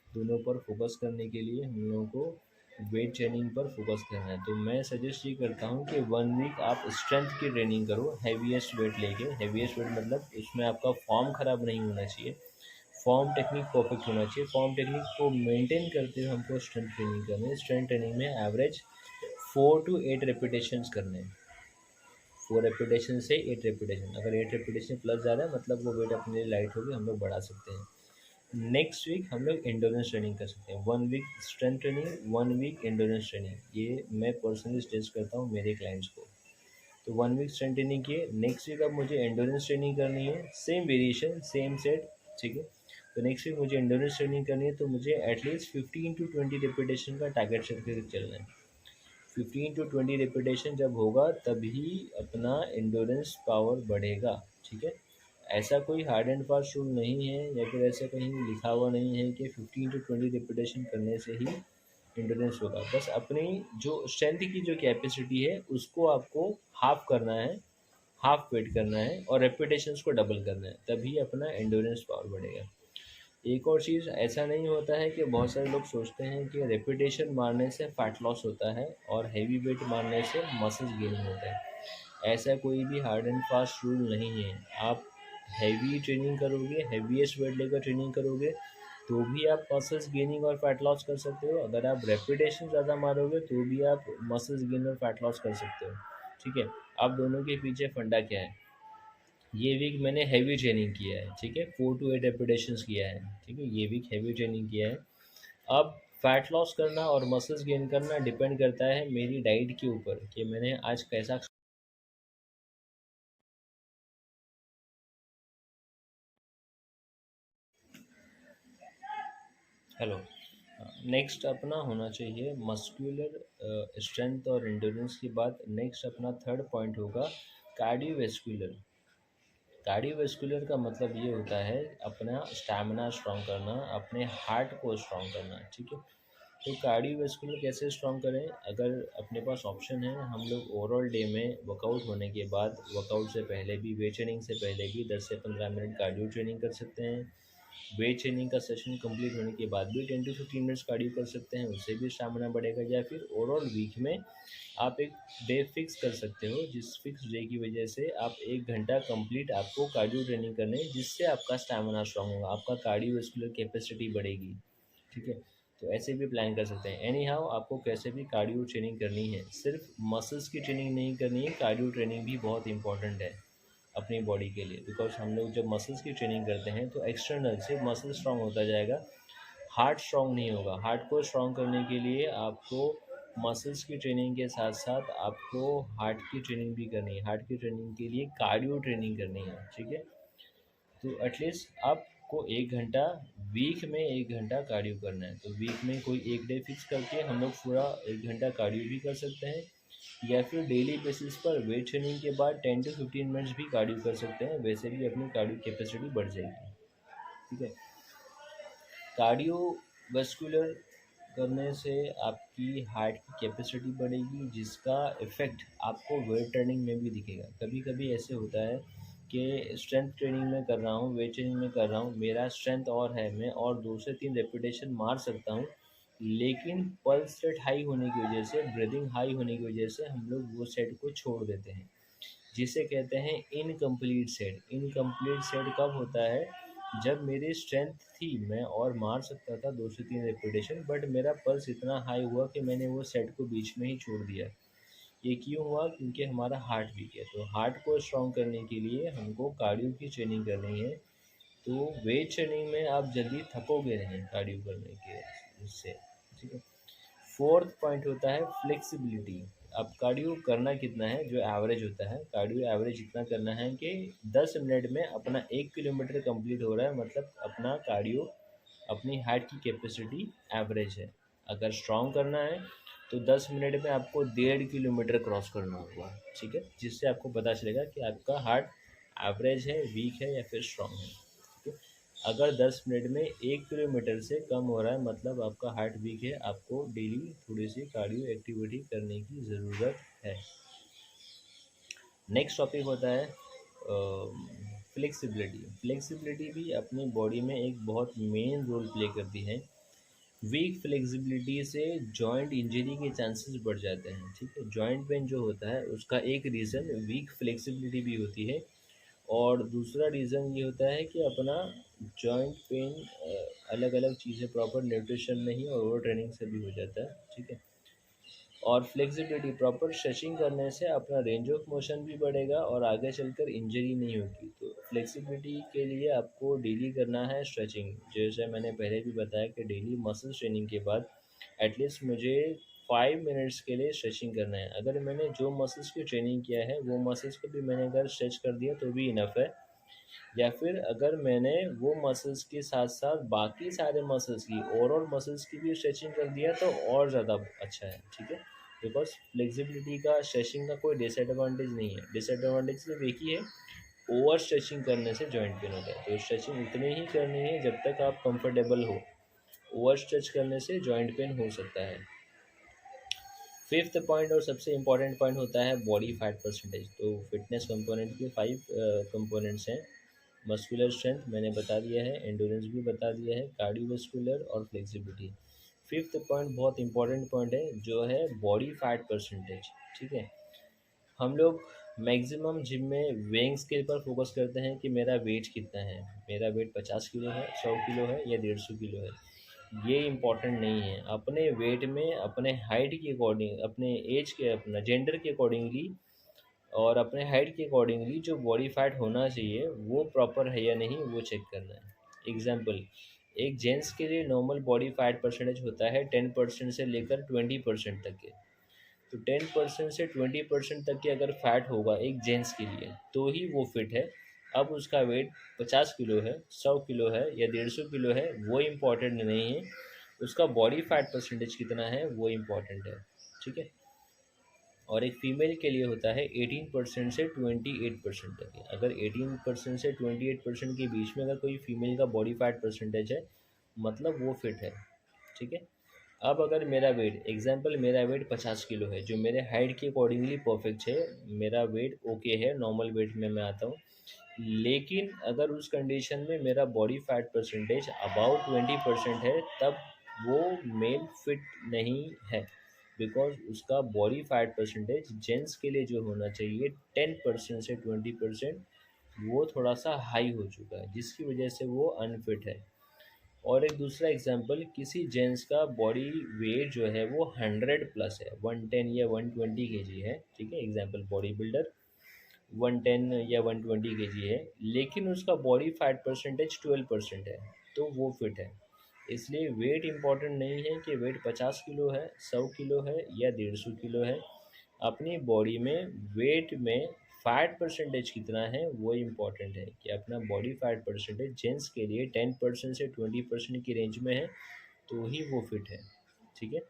दोनों पर फोकस करने के लिए हम लोगों को वेट ट्रेनिंग पर फोकस करना है। तो मैं सजेस्ट ये करता हूँ कि 1 वीक आप स्ट्रेंथ की ट्रेनिंग करो, हैवीएस्ट वेट लेके। हैवीएस्ट वेट मतलब उसमें आपका फॉर्म ख़राब नहीं होना चाहिए, फॉर्म टेक्निक परफेक्ट होना चाहिए। फॉर्म टेक्निक को मेंटेन करते हुए हमको स्ट्रेंथ ट्रेनिंग करनी है। स्ट्रेंथ ट्रेनिंग में एवरेज 4 to 8 रेपिटेशंस करने हैं। 4 रेपिटेशन से 8 रेपिटेशन, अगर 8 रेपिटेशन प्लस ज़्यादा है, मतलब वो वेट अपने लिए लाइट होगी, हम लोग बढ़ा सकते हैं। नेक्स्ट वीक हम लोग एंडोरेंस ट्रेनिंग कर सकते हैं। 1 week strength training, 1 week endurance training, ये मैं पर्सनली सजेस्ट करता हूँ मेरे क्लाइंट्स को। तो 1 वीक स्ट्रेंथ ट्रेनिंग किए, नेक्स्ट वीक अब मुझे एंडोरेंस ट्रेनिंग करनी है, सेम वेरिएशन सेम सेट, ठीक है। तो नेक्स्ट वीक मुझे एंडोरेंस ट्रेनिंग करनी है, तो मुझे एटलीस्ट 15 to 20 रेपिटेशन का टारगेट सेट करके चलना है। 15 to 20 रेपिटेशन जब होगा, तभी अपना एंडोरेंस पावर बढ़ेगा, ठीक है। ऐसा कोई हार्ड एंड फास्ट रूल नहीं है, या फिर ऐसा कहीं लिखा हुआ नहीं है कि 15 to 20 रेपिटेशन करने से ही एंडोरेंस होगा। बस अपनी जो स्ट्रेंथ की जो कैपेसिटी है उसको आपको हाफ करना है, हाफ वेट करना है, और रेपिटेशंस को डबल करना है, तभी अपना एंडोरेंस पावर बढ़ेगा। एक और चीज़, ऐसा नहीं होता है कि बहुत सारे लोग सोचते हैं कि रेपिटेशन मारने से फैट लॉस होता है और हैवी वेट मारने से मसल्स गेनिंग होता है। ऐसा कोई भी हार्ड एंड फास्ट रूल नहीं है। आप हैवी ट्रेनिंग करोगे, हैवीएस्ट वेट लेकर ट्रेनिंग करोगे, तो भी आप मसल्स गेनिंग और फैट लॉस कर सकते हो। अगर आप रेपिटेशन ज़्यादा मारोगे, तो भी आप मसल्स गेन और फैट लॉस कर सकते हो, ठीक है। आप दोनों के पीछे फंडा क्या है? ये वीक मैंने हैवी ट्रेनिंग किया है, ठीक है, 4 to 8 रेपिटेशंस किया है, ठीक है, ये वीक हैवी ट्रेनिंग किया है। अब फैट लॉस करना और मसल्स गेन करना डिपेंड करता है मेरी डाइट के ऊपर, कि मैंने आज कैसा। हेलो। नेक्स्ट अपना होना चाहिए मस्कुलर स्ट्रेंथ और एंडोरेंस के बाद नेक्स्ट अपना थर्ड पॉइंट होगा कार्डियोवेस्कुलर। कार्डियोवेस्कुलर का मतलब ये होता है अपना स्टैमिना स्ट्रॉन्ग करना, अपने हार्ट को स्ट्रॉन्ग करना, ठीक है। तो कार्डियोवैस्कुलर कैसे स्ट्रॉन्ग करें? अगर अपने पास ऑप्शन है, हम लोग ओवरऑल डे में वर्कआउट होने के बाद, वर्कआउट से पहले भी, वेट ट्रेनिंग से पहले भी 10 से 15 मिनट कार्डियो ट्रेनिंग कर सकते हैं। वेट ट्रेनिंग का सेशन कंप्लीट होने के बाद भी 10 to 15 मिनट्स कार्डियो कर सकते हैं, उससे भी स्टैमिना बढ़ेगा। या फिर ओवरऑल वीक में आप एक डे फिक्स कर सकते हो, जिस फिक्स डे की वजह से आप 1 घंटा कंप्लीट आपको कार्डियो ट्रेनिंग करनी है, जिससे आपका स्टैमिना स्ट्रॉन्ग होगा, आपका कार्डियोवैस्कुलर कैपेसिटी बढ़ेगी। ठीक है, तो ऐसे भी प्लान कर सकते हैं। एनी हाउ आपको कैसे भी कार्डियो ट्रेनिंग करनी है, सिर्फ मसल्स की ट्रेनिंग नहीं करनी है, कार्डियो ट्रेनिंग भी बहुत इंपॉर्टेंट है अपनी बॉडी के लिए। बिकॉज हम लोग जब मसल्स की ट्रेनिंग करते हैं तो एक्सटर्नल से मसल स्ट्रांग होता जाएगा, हार्ट स्ट्रांग नहीं होगा। हार्ट को स्ट्रांग करने के लिए आपको मसल्स की ट्रेनिंग के साथ साथ आपको हार्ट की ट्रेनिंग भी करनी है। हार्ट की ट्रेनिंग के लिए कार्डियो ट्रेनिंग करनी है। ठीक है, तो एटलीस्ट आपको 1 घंटा, वीक में 1 घंटा कार्डियो करना है। तो वीक में कोई एक डे फिक्स करके हम लोग पूरा 1 घंटा कार्डियो भी कर सकते हैं, या फिर डेली बेसिस पर वेट ट्रेनिंग के बाद 10 to 15 मिनट्स भी कार्डियो कर सकते हैं। वैसे भी अपनी कार्डियो कैपेसिटी बढ़ जाएगी। ठीक है, कार्डियोवैस्कुलर करने से आपकी हार्ट की कैपेसिटी बढ़ेगी, जिसका इफ़ेक्ट आपको वेट ट्रेनिंग में भी दिखेगा। कभी कभी ऐसे होता है कि स्ट्रेंथ ट्रेनिंग में कर रहा हूँ, वेट ट्रेनिंग में कर रहा हूँ, मेरा स्ट्रेंथ और है, मैं और 2 से 3 रेपिटेशन मार सकता हूँ, लेकिन पल्स रेट हाई होने की वजह से, ब्रीदिंग हाई होने की वजह से हम लोग वो सेट को छोड़ देते हैं, जिसे कहते हैं इनकम्प्लीट सेट। इनकम्प्लीट सेट कब होता है? जब मेरी स्ट्रेंथ थी, मैं और मार सकता था 2 से 3 रेपिटेशन, बट मेरा पल्स इतना हाई हुआ कि मैंने वो सेट को बीच में ही छोड़ दिया। ये क्यों हुआ? क्योंकि हमारा हार्ट वीक है। तो हार्ट को स्ट्रॉन्ग करने के लिए हमको कार्डियो की ट्रेनिंग करनी है। तो वेट ट्रेनिंग में आप जल्दी थकोगे नहीं कार्डियो करने के उससे। ठीक है, फोर्थ पॉइंट होता है फ्लेक्सिबिलिटी। अब कार्डियो करना कितना है? जो एवरेज होता है, कार्डियो एवरेज इतना करना है कि 10 मिनट में अपना 1 किलोमीटर कंप्लीट हो रहा है, मतलब अपना कार्डियो, अपनी हार्ट की कैपेसिटी एवरेज है। अगर स्ट्रॉन्ग करना है तो 10 मिनट में आपको 1.5 किलोमीटर क्रॉस करना होगा। ठीक है, जिससे आपको पता चलेगा कि आपका हार्ट एवरेज है, वीक है या फिर स्ट्रॉन्ग है। ठीक है, अगर 10 मिनट में 1 किलोमीटर से कम हो रहा है, मतलब आपका हार्ट वीक है, आपको डेली थोड़ी सी कार्डियो एक्टिविटी करने की ज़रूरत है। नेक्स्ट टॉपिक होता है फ्लेक्सिबिलिटी। फ्लेक्सिबिलिटी भी अपनी बॉडी में एक बहुत मेन रोल प्ले करती है। वीक फ्लेक्सिबिलिटी से जॉइंट इंजरी के चांसेस बढ़ जाते हैं। ठीक है, जॉइंट पेन जो होता है उसका एक रीज़न वीक फ्लेक्सिबिलिटी भी होती है, और दूसरा रीज़न ये होता है कि अपना जॉइंट पेन अलग अलग चीज़ें, प्रॉपर न्यूट्रिशन नहीं और ओवर ट्रेनिंग से भी हो जाता है। ठीक है, और फ्लेक्सिबिलिटी, प्रॉपर स्ट्रेचिंग करने से अपना रेंज ऑफ मोशन भी बढ़ेगा और आगे चलकर इंजरी नहीं होगी। तो फ्लेक्सिबिलिटी के लिए आपको डेली करना है स्ट्रेचिंग। जैसे मैंने पहले भी बताया कि डेली मसल ट्रेनिंग के बाद एटलीस्ट मुझे 5 मिनट्स के लिए स्ट्रेचिंग करना है। अगर मैंने जो मसल्स की ट्रेनिंग किया है वो मसल्स को भी मैंने अगर स्ट्रेच कर दिया तो भी इनफ है, या फिर अगर मैंने वो मसल्स के साथ साथ बाकी सारे मसल्स की, ओवरऑल मसल्स की भी स्ट्रेचिंग कर दिया तो और ज़्यादा अच्छा है। ठीक है, बिकॉज फ्लेक्सिबिलिटी का, स्ट्रेचिंग का कोई डिसएडवांटेज नहीं है। डिसएडवांटेज सिर्फ एक ही है, ओवर स्ट्रेचिंग करने से जॉइंट पेन होता है। तो स्ट्रेचिंग उतनी ही करनी है जब तक आप कंफर्टेबल हो। ओवर स्ट्रेच करने से जॉइंट पेन हो सकता है। फिफ्थ पॉइंट और सबसे इम्पॉर्टेंट पॉइंट होता है बॉडी फैट परसेंटेज। तो फिटनेस कंपोनेंट के 5 कंपोनेंट्स हैं। मस्कुलर स्ट्रेंथ मैंने बता दिया है, एंडोरेंस भी बता दिया है, कार्डियोवैस्कुलर और फ्लेक्सिबिलिटी। फिफ्थ पॉइंट बहुत इंपॉर्टेंट पॉइंट है, जो है बॉडी फैट परसेंटेज। ठीक है, हम लोग मैक्सिमम जिम में वेइंग स्केल पर फोकस करते हैं कि मेरा वेट कितना है, मेरा वेट 50 किलो है, 100 किलो है या 150 किलो है। ये इम्पॉर्टेंट नहीं है। अपने वेट में, अपने हाइट के अकॉर्डिंग, अपने एज के, अपना जेंडर के अकॉर्डिंगली और अपने हाइट के अकॉर्डिंगली जो बॉडी फैट होना चाहिए वो प्रॉपर है या नहीं, वो चेक करना है। एग्जाम्पल, एक जेंट्स के लिए नॉर्मल बॉडी फैट परसेंटेज होता है 10% से लेकर 20% तक के। तो 10% से 20% तक के अगर फैट होगा एक जेंट्स के लिए तो ही वो फिट है। अब उसका वेट 50 किलो है, 100 किलो है या 150 किलो है, वो इम्पोर्टेंट नहीं है। उसका बॉडी फैट परसेंटेज कितना है वो इम्पोर्टेंट है। ठीक है, और एक फ़ीमेल के लिए होता है 18% से 28% तक के। अगर 18% से 28% के बीच में अगर कोई फीमेल का बॉडी फैट परसेंटेज है, मतलब वो फिट है। ठीक है, अब अगर मेरा वेट एग्जांपल मेरा वेट 50 किलो है, जो मेरे हाइट के अकॉर्डिंगली परफेक्ट है, मेरा वेट ओके है, नॉर्मल वेट में मैं आता हूँ। लेकिन अगर उस कंडीशन में मेरा बॉडी फैट परसेंटेज अबाउट 20% है, तब वो मेल फिट नहीं है, बिकॉज उसका बॉडी फैट परसेंटेज जेंट्स के लिए जो होना चाहिए 10% से 20%, वो थोड़ा सा हाई हो चुका है, जिसकी वजह से वो अनफिट है। और एक दूसरा एग्जांपल, किसी जेंट्स का बॉडी वेट जो है वो 100 प्लस है, 110 या 120 kg है, ठीक है, एग्जांपल बॉडी बिल्डर 110 या 120 kg है, लेकिन उसका बॉडी फैट परसेंटेज 12% है, तो वो फिट है। इसलिए वेट इम्पॉर्टेंट नहीं है कि वेट 50 किलो है, 100 किलो है या 150 किलो है। अपनी बॉडी में वेट में फैट परसेंटेज कितना है वो इम्पॉर्टेंट है, कि अपना बॉडी फैट परसेंटेज जेंट्स के लिए 10% से 20% की रेंज में है, तो ही वो फिट है, ठीक है।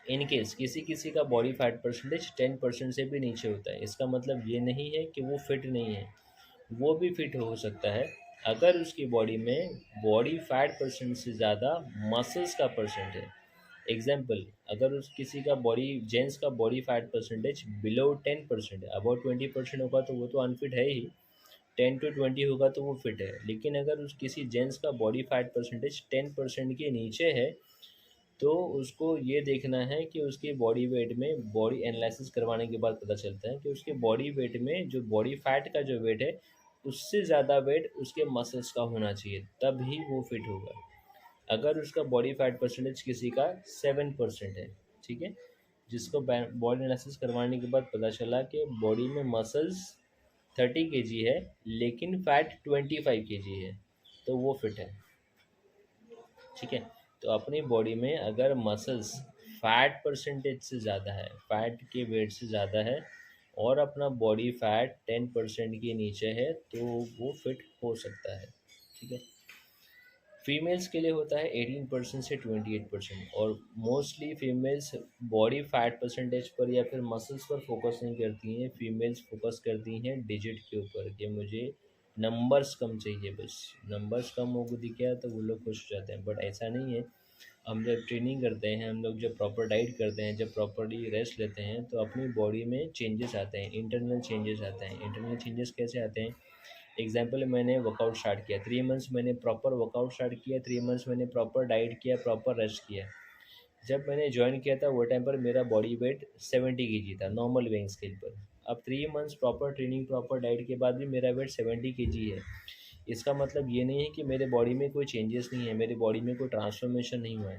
इन केस किसी किसी का बॉडी फैट परसेंटेज 10% से भी नीचे होता है, इसका मतलब ये नहीं है कि वो फिट नहीं है, वो भी फिट हो सकता है, अगर उसकी बॉडी में बॉडी फैट परसेंट से ज़्यादा मसल्स का परसेंट है। एग्जाम्पल, अगर उस किसी का बॉडी जेंट्स का बॉडी फैट परसेंटेज बिलो 10% है, अबाउट 20% होगा तो वो तो अनफिट है ही, 10 to 20 होगा तो वो फिट है। लेकिन अगर उस किसी जेंट्स का बॉडी फैट परसेंटेज 10% के नीचे है, तो उसको ये देखना है कि उसके बॉडी वेट में, बॉडी एनालिसिस करवाने के बाद पता चलता है कि उसके बॉडी वेट में जो बॉडी फैट का जो वेट है, उससे ज़्यादा वेट उसके मसल्स का होना चाहिए, तब ही वो फिट होगा। अगर उसका बॉडी फैट परसेंटेज किसी का 7% है, ठीक है, जिसको बॉडी एनालिसिस करवाने के बाद पता चला कि बॉडी में मसल्स 30 kg है, लेकिन फैट 25 kg है, तो वो फिट है, ठीक है। तो अपनी बॉडी में अगर मसल्स फैट परसेंटेज से ज़्यादा है, फैट के वेट से ज़्यादा है, और अपना बॉडी फैट 10% के नीचे है, तो वो फिट हो सकता है, ठीक है। फीमेल्स के लिए होता है 18% से 28%, और mostly females body fat percentage पर या फिर मसल्स पर फोकस नहीं करती हैं, फीमेल्स फोकस करती हैं डिजिट के ऊपर, कि मुझे नंबर्स कम चाहिए, बस नंबर्स कम हो दिखे तो वो लोग खुश हो जाते हैं, बट ऐसा नहीं है। हम जब ट्रेनिंग करते हैं, हम लोग जब प्रॉपर डाइट करते हैं, जब प्रॉपरली रेस्ट लेते हैं, तो अपनी बॉडी में चेंजेस आते हैं, इंटरनल चेंजेस आते हैं। इंटरनल चेंजेस कैसे आते हैं? एग्जाम्पल, मैंने वर्कआउट स्टार्ट किया, 3 मंथ्स मैंने प्रॉपर वर्कआउट स्टार्ट किया, 3 मंथ्स मैंने प्रॉपर डाइट किया, प्रॉपर रेस्ट किया। जब मैंने ज्वाइन किया था वो टाइम पर मेरा बॉडी वेट 70 kg था, नॉर्मल वेइंग स्केल पर। अब 3 months proper training, proper diet के बाद भी मेरा वेट 70 kg है। इसका मतलब ये नहीं है कि मेरे बॉडी में कोई चेंजेस नहीं है, मेरे बॉडी में कोई ट्रांसफॉर्मेशन नहीं हुआ है।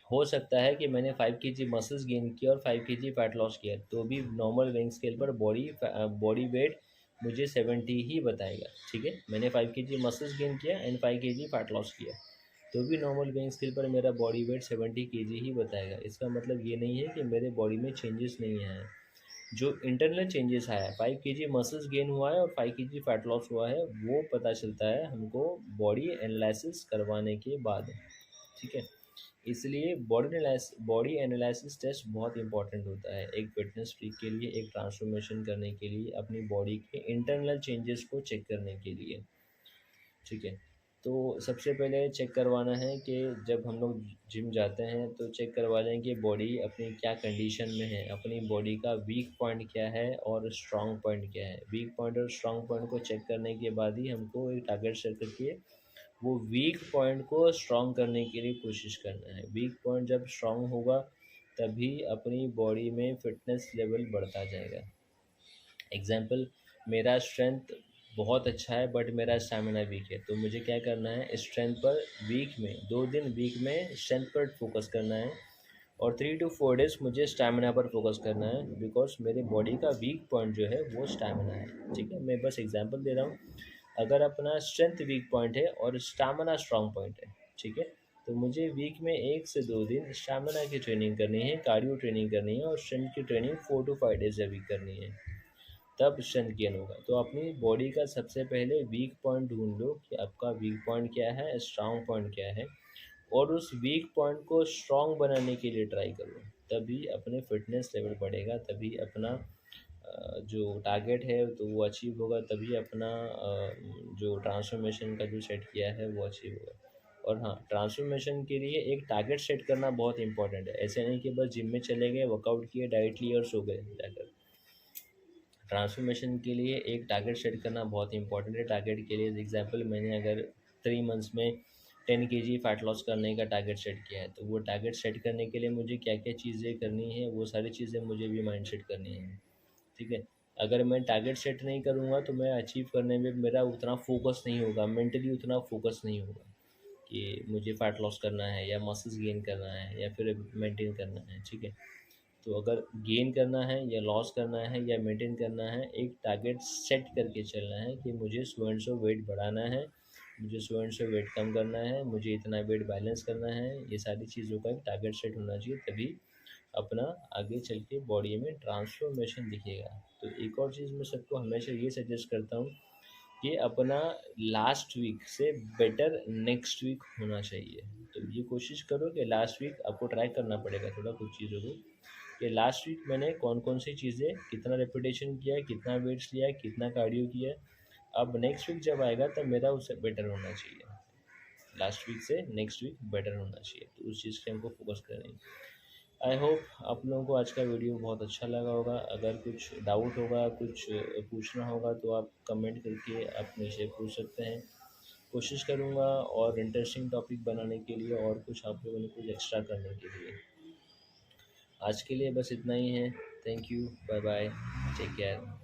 हो सकता है कि मैंने 5 kg मसल्स गेन किया और 5 kg फैट लॉस किया, तो भी नॉर्मल वेइंग स्केल पर बॉडी वेट मुझे 70 ही बताएगा, ठीक है। मैंने 5 kg मसल्स गेन किया एंड 5 kg फैट लॉस किया, तो भी नॉर्मल वेइंग स्केल पर मेरा बॉडी वेट 70 kg ही बताएगा। इसका मतलब ये नहीं है कि मेरे बॉडी में चेंजेस नहीं आए हैं। जो इंटरनल चेंजेस आया है, 5 kg मसल्स गेन हुआ है और 5 kg फैट लॉस हुआ है, वो पता चलता है हमको बॉडी एनालिसिस करवाने के बाद, ठीक है। इसलिए बॉडी एनालिसिस टेस्ट बहुत इंपॉर्टेंट होता है एक फिटनेस फ्रीक के लिए, एक ट्रांसफॉर्मेशन करने के लिए, अपनी बॉडी के इंटरनल चेंजेस को चेक करने के लिए, ठीक है। तो सबसे पहले चेक करवाना है कि जब हम लोग जिम जाते हैं तो चेक करवा लें कि बॉडी अपनी क्या कंडीशन में है, अपनी बॉडी का वीक पॉइंट क्या है और स्ट्रॉन्ग पॉइंट क्या है। वीक पॉइंट और स्ट्रॉन्ग पॉइंट को चेक करने के बाद ही हमको एक टारगेट सेट करके वो वीक पॉइंट को स्ट्रॉन्ग करने के लिए कोशिश करना है। वीक पॉइंट जब स्ट्रॉन्ग होगा, तभी अपनी बॉडी में फिटनेस लेवल बढ़ता जाएगा। एग्जाम्पल, मेरा स्ट्रेंथ बहुत अच्छा है बट मेरा स्टैमिना वीक है, तो मुझे क्या करना है, स्ट्रेंथ पर वीक में 2 दिन वीक में स्ट्रेंथ पर फोकस करना है, और 3 to 4 डेज मुझे स्टैमिना पर फोकस करना है, बिकॉज मेरे बॉडी का वीक पॉइंट जो है वो स्टैमिना है, ठीक है। मैं बस एग्जांपल दे रहा हूँ। अगर अपना स्ट्रेंथ वीक पॉइंट है और स्टैमिना स्ट्रॉन्ग पॉइंट है, ठीक है, तो मुझे वीक में 1 से 2 दिन स्टैमिना की ट्रेनिंग करनी है, कार्डियो ट्रेनिंग करनी है, और स्ट्रेंथ की training 4 to 5 days a week करनी है, तब स्ट्रेंथ गेन होगा। तो अपनी बॉडी का सबसे पहले वीक पॉइंट ढूंढ लो कि आपका वीक पॉइंट क्या है, स्ट्रॉन्ग पॉइंट क्या है, और उस वीक पॉइंट को स्ट्रॉन्ग बनाने के लिए ट्राई करो, तभी अपने फिटनेस लेवल बढ़ेगा, तभी अपना जो टारगेट है तो वो अचीव होगा, तभी अपना जो ट्रांसफॉर्मेशन का जो सेट किया है वो अचीव होगा। और हाँ, ट्रांसफॉर्मेशन के लिए एक टारगेट सेट करना बहुत इंपॉर्टेंट है। ऐसे नहीं कि बस जिम में चले गए, वर्कआउट किए, डाइट ली और सो गए जाकर। ट्रांसफॉर्मेशन के लिए एक टारगेट सेट करना बहुत इंपॉर्टेंट है। टारगेट के लिए एग्जांपल, मैंने अगर 3 मंथ्स में 10 kg फैट लॉस करने का टारगेट सेट किया है, तो वो टारगेट सेट करने के लिए मुझे क्या क्या चीज़ें करनी है, वो सारी चीज़ें मुझे भी माइंड सेट करनी है। ठीक है। अगर मैं टारगेट सेट नहीं करूँगा तो मैं अचीव करने में मेरा उतना फोकस नहीं होगा, मेंटली उतना फोकस नहीं होगा कि मुझे फैट लॉस करना है या मसल्स गेन करना है या फिर मेंटेन करना है। ठीक है। तो अगर गेन करना है या लॉस करना है या मेंटेन करना है, एक टारगेट सेट करके चलना है कि मुझे सो एंड सो वेट बढ़ाना है, मुझे सो एंड सो वेट कम करना है, मुझे इतना वेट बैलेंस करना है। ये सारी चीज़ों का एक टारगेट सेट होना चाहिए, तभी अपना आगे चल के बॉडी में ट्रांसफॉर्मेशन दिखेगा। तो एक और चीज़ मैं सबको हमेशा ये सजेस्ट करता हूँ कि अपना लास्ट वीक से बेटर नेक्स्ट वीक होना चाहिए। तो ये कोशिश करो कि लास्ट वीक आपको ट्राई करना पड़ेगा थोड़ा कुछ चीज़ों को, कि लास्ट वीक मैंने कौन कौन सी चीज़ें, कितना रेपिटेशन किया है, कितना वेट्स लिया है, कितना कार्डियो किया है। अब नेक्स्ट वीक जब आएगा तब मेरा उससे बेटर होना चाहिए, लास्ट वीक से नेक्स्ट वीक बेटर होना चाहिए। तो उस चीज़ पे हमको फोकस करेंगे। आई होप आप लोगों को आज का वीडियो बहुत अच्छा लगा होगा। अगर कुछ डाउट होगा, कुछ पूछना होगा, तो आप कमेंट करके आप मुझसे पूछ सकते हैं। कोशिश करूँगा और इंटरेस्टिंग टॉपिक बनाने के लिए और कुछ आप लोगों ने कुछ एक्स्ट्रा करने के लिए। आज के लिए बस इतना ही है। Thank you, bye bye, take care.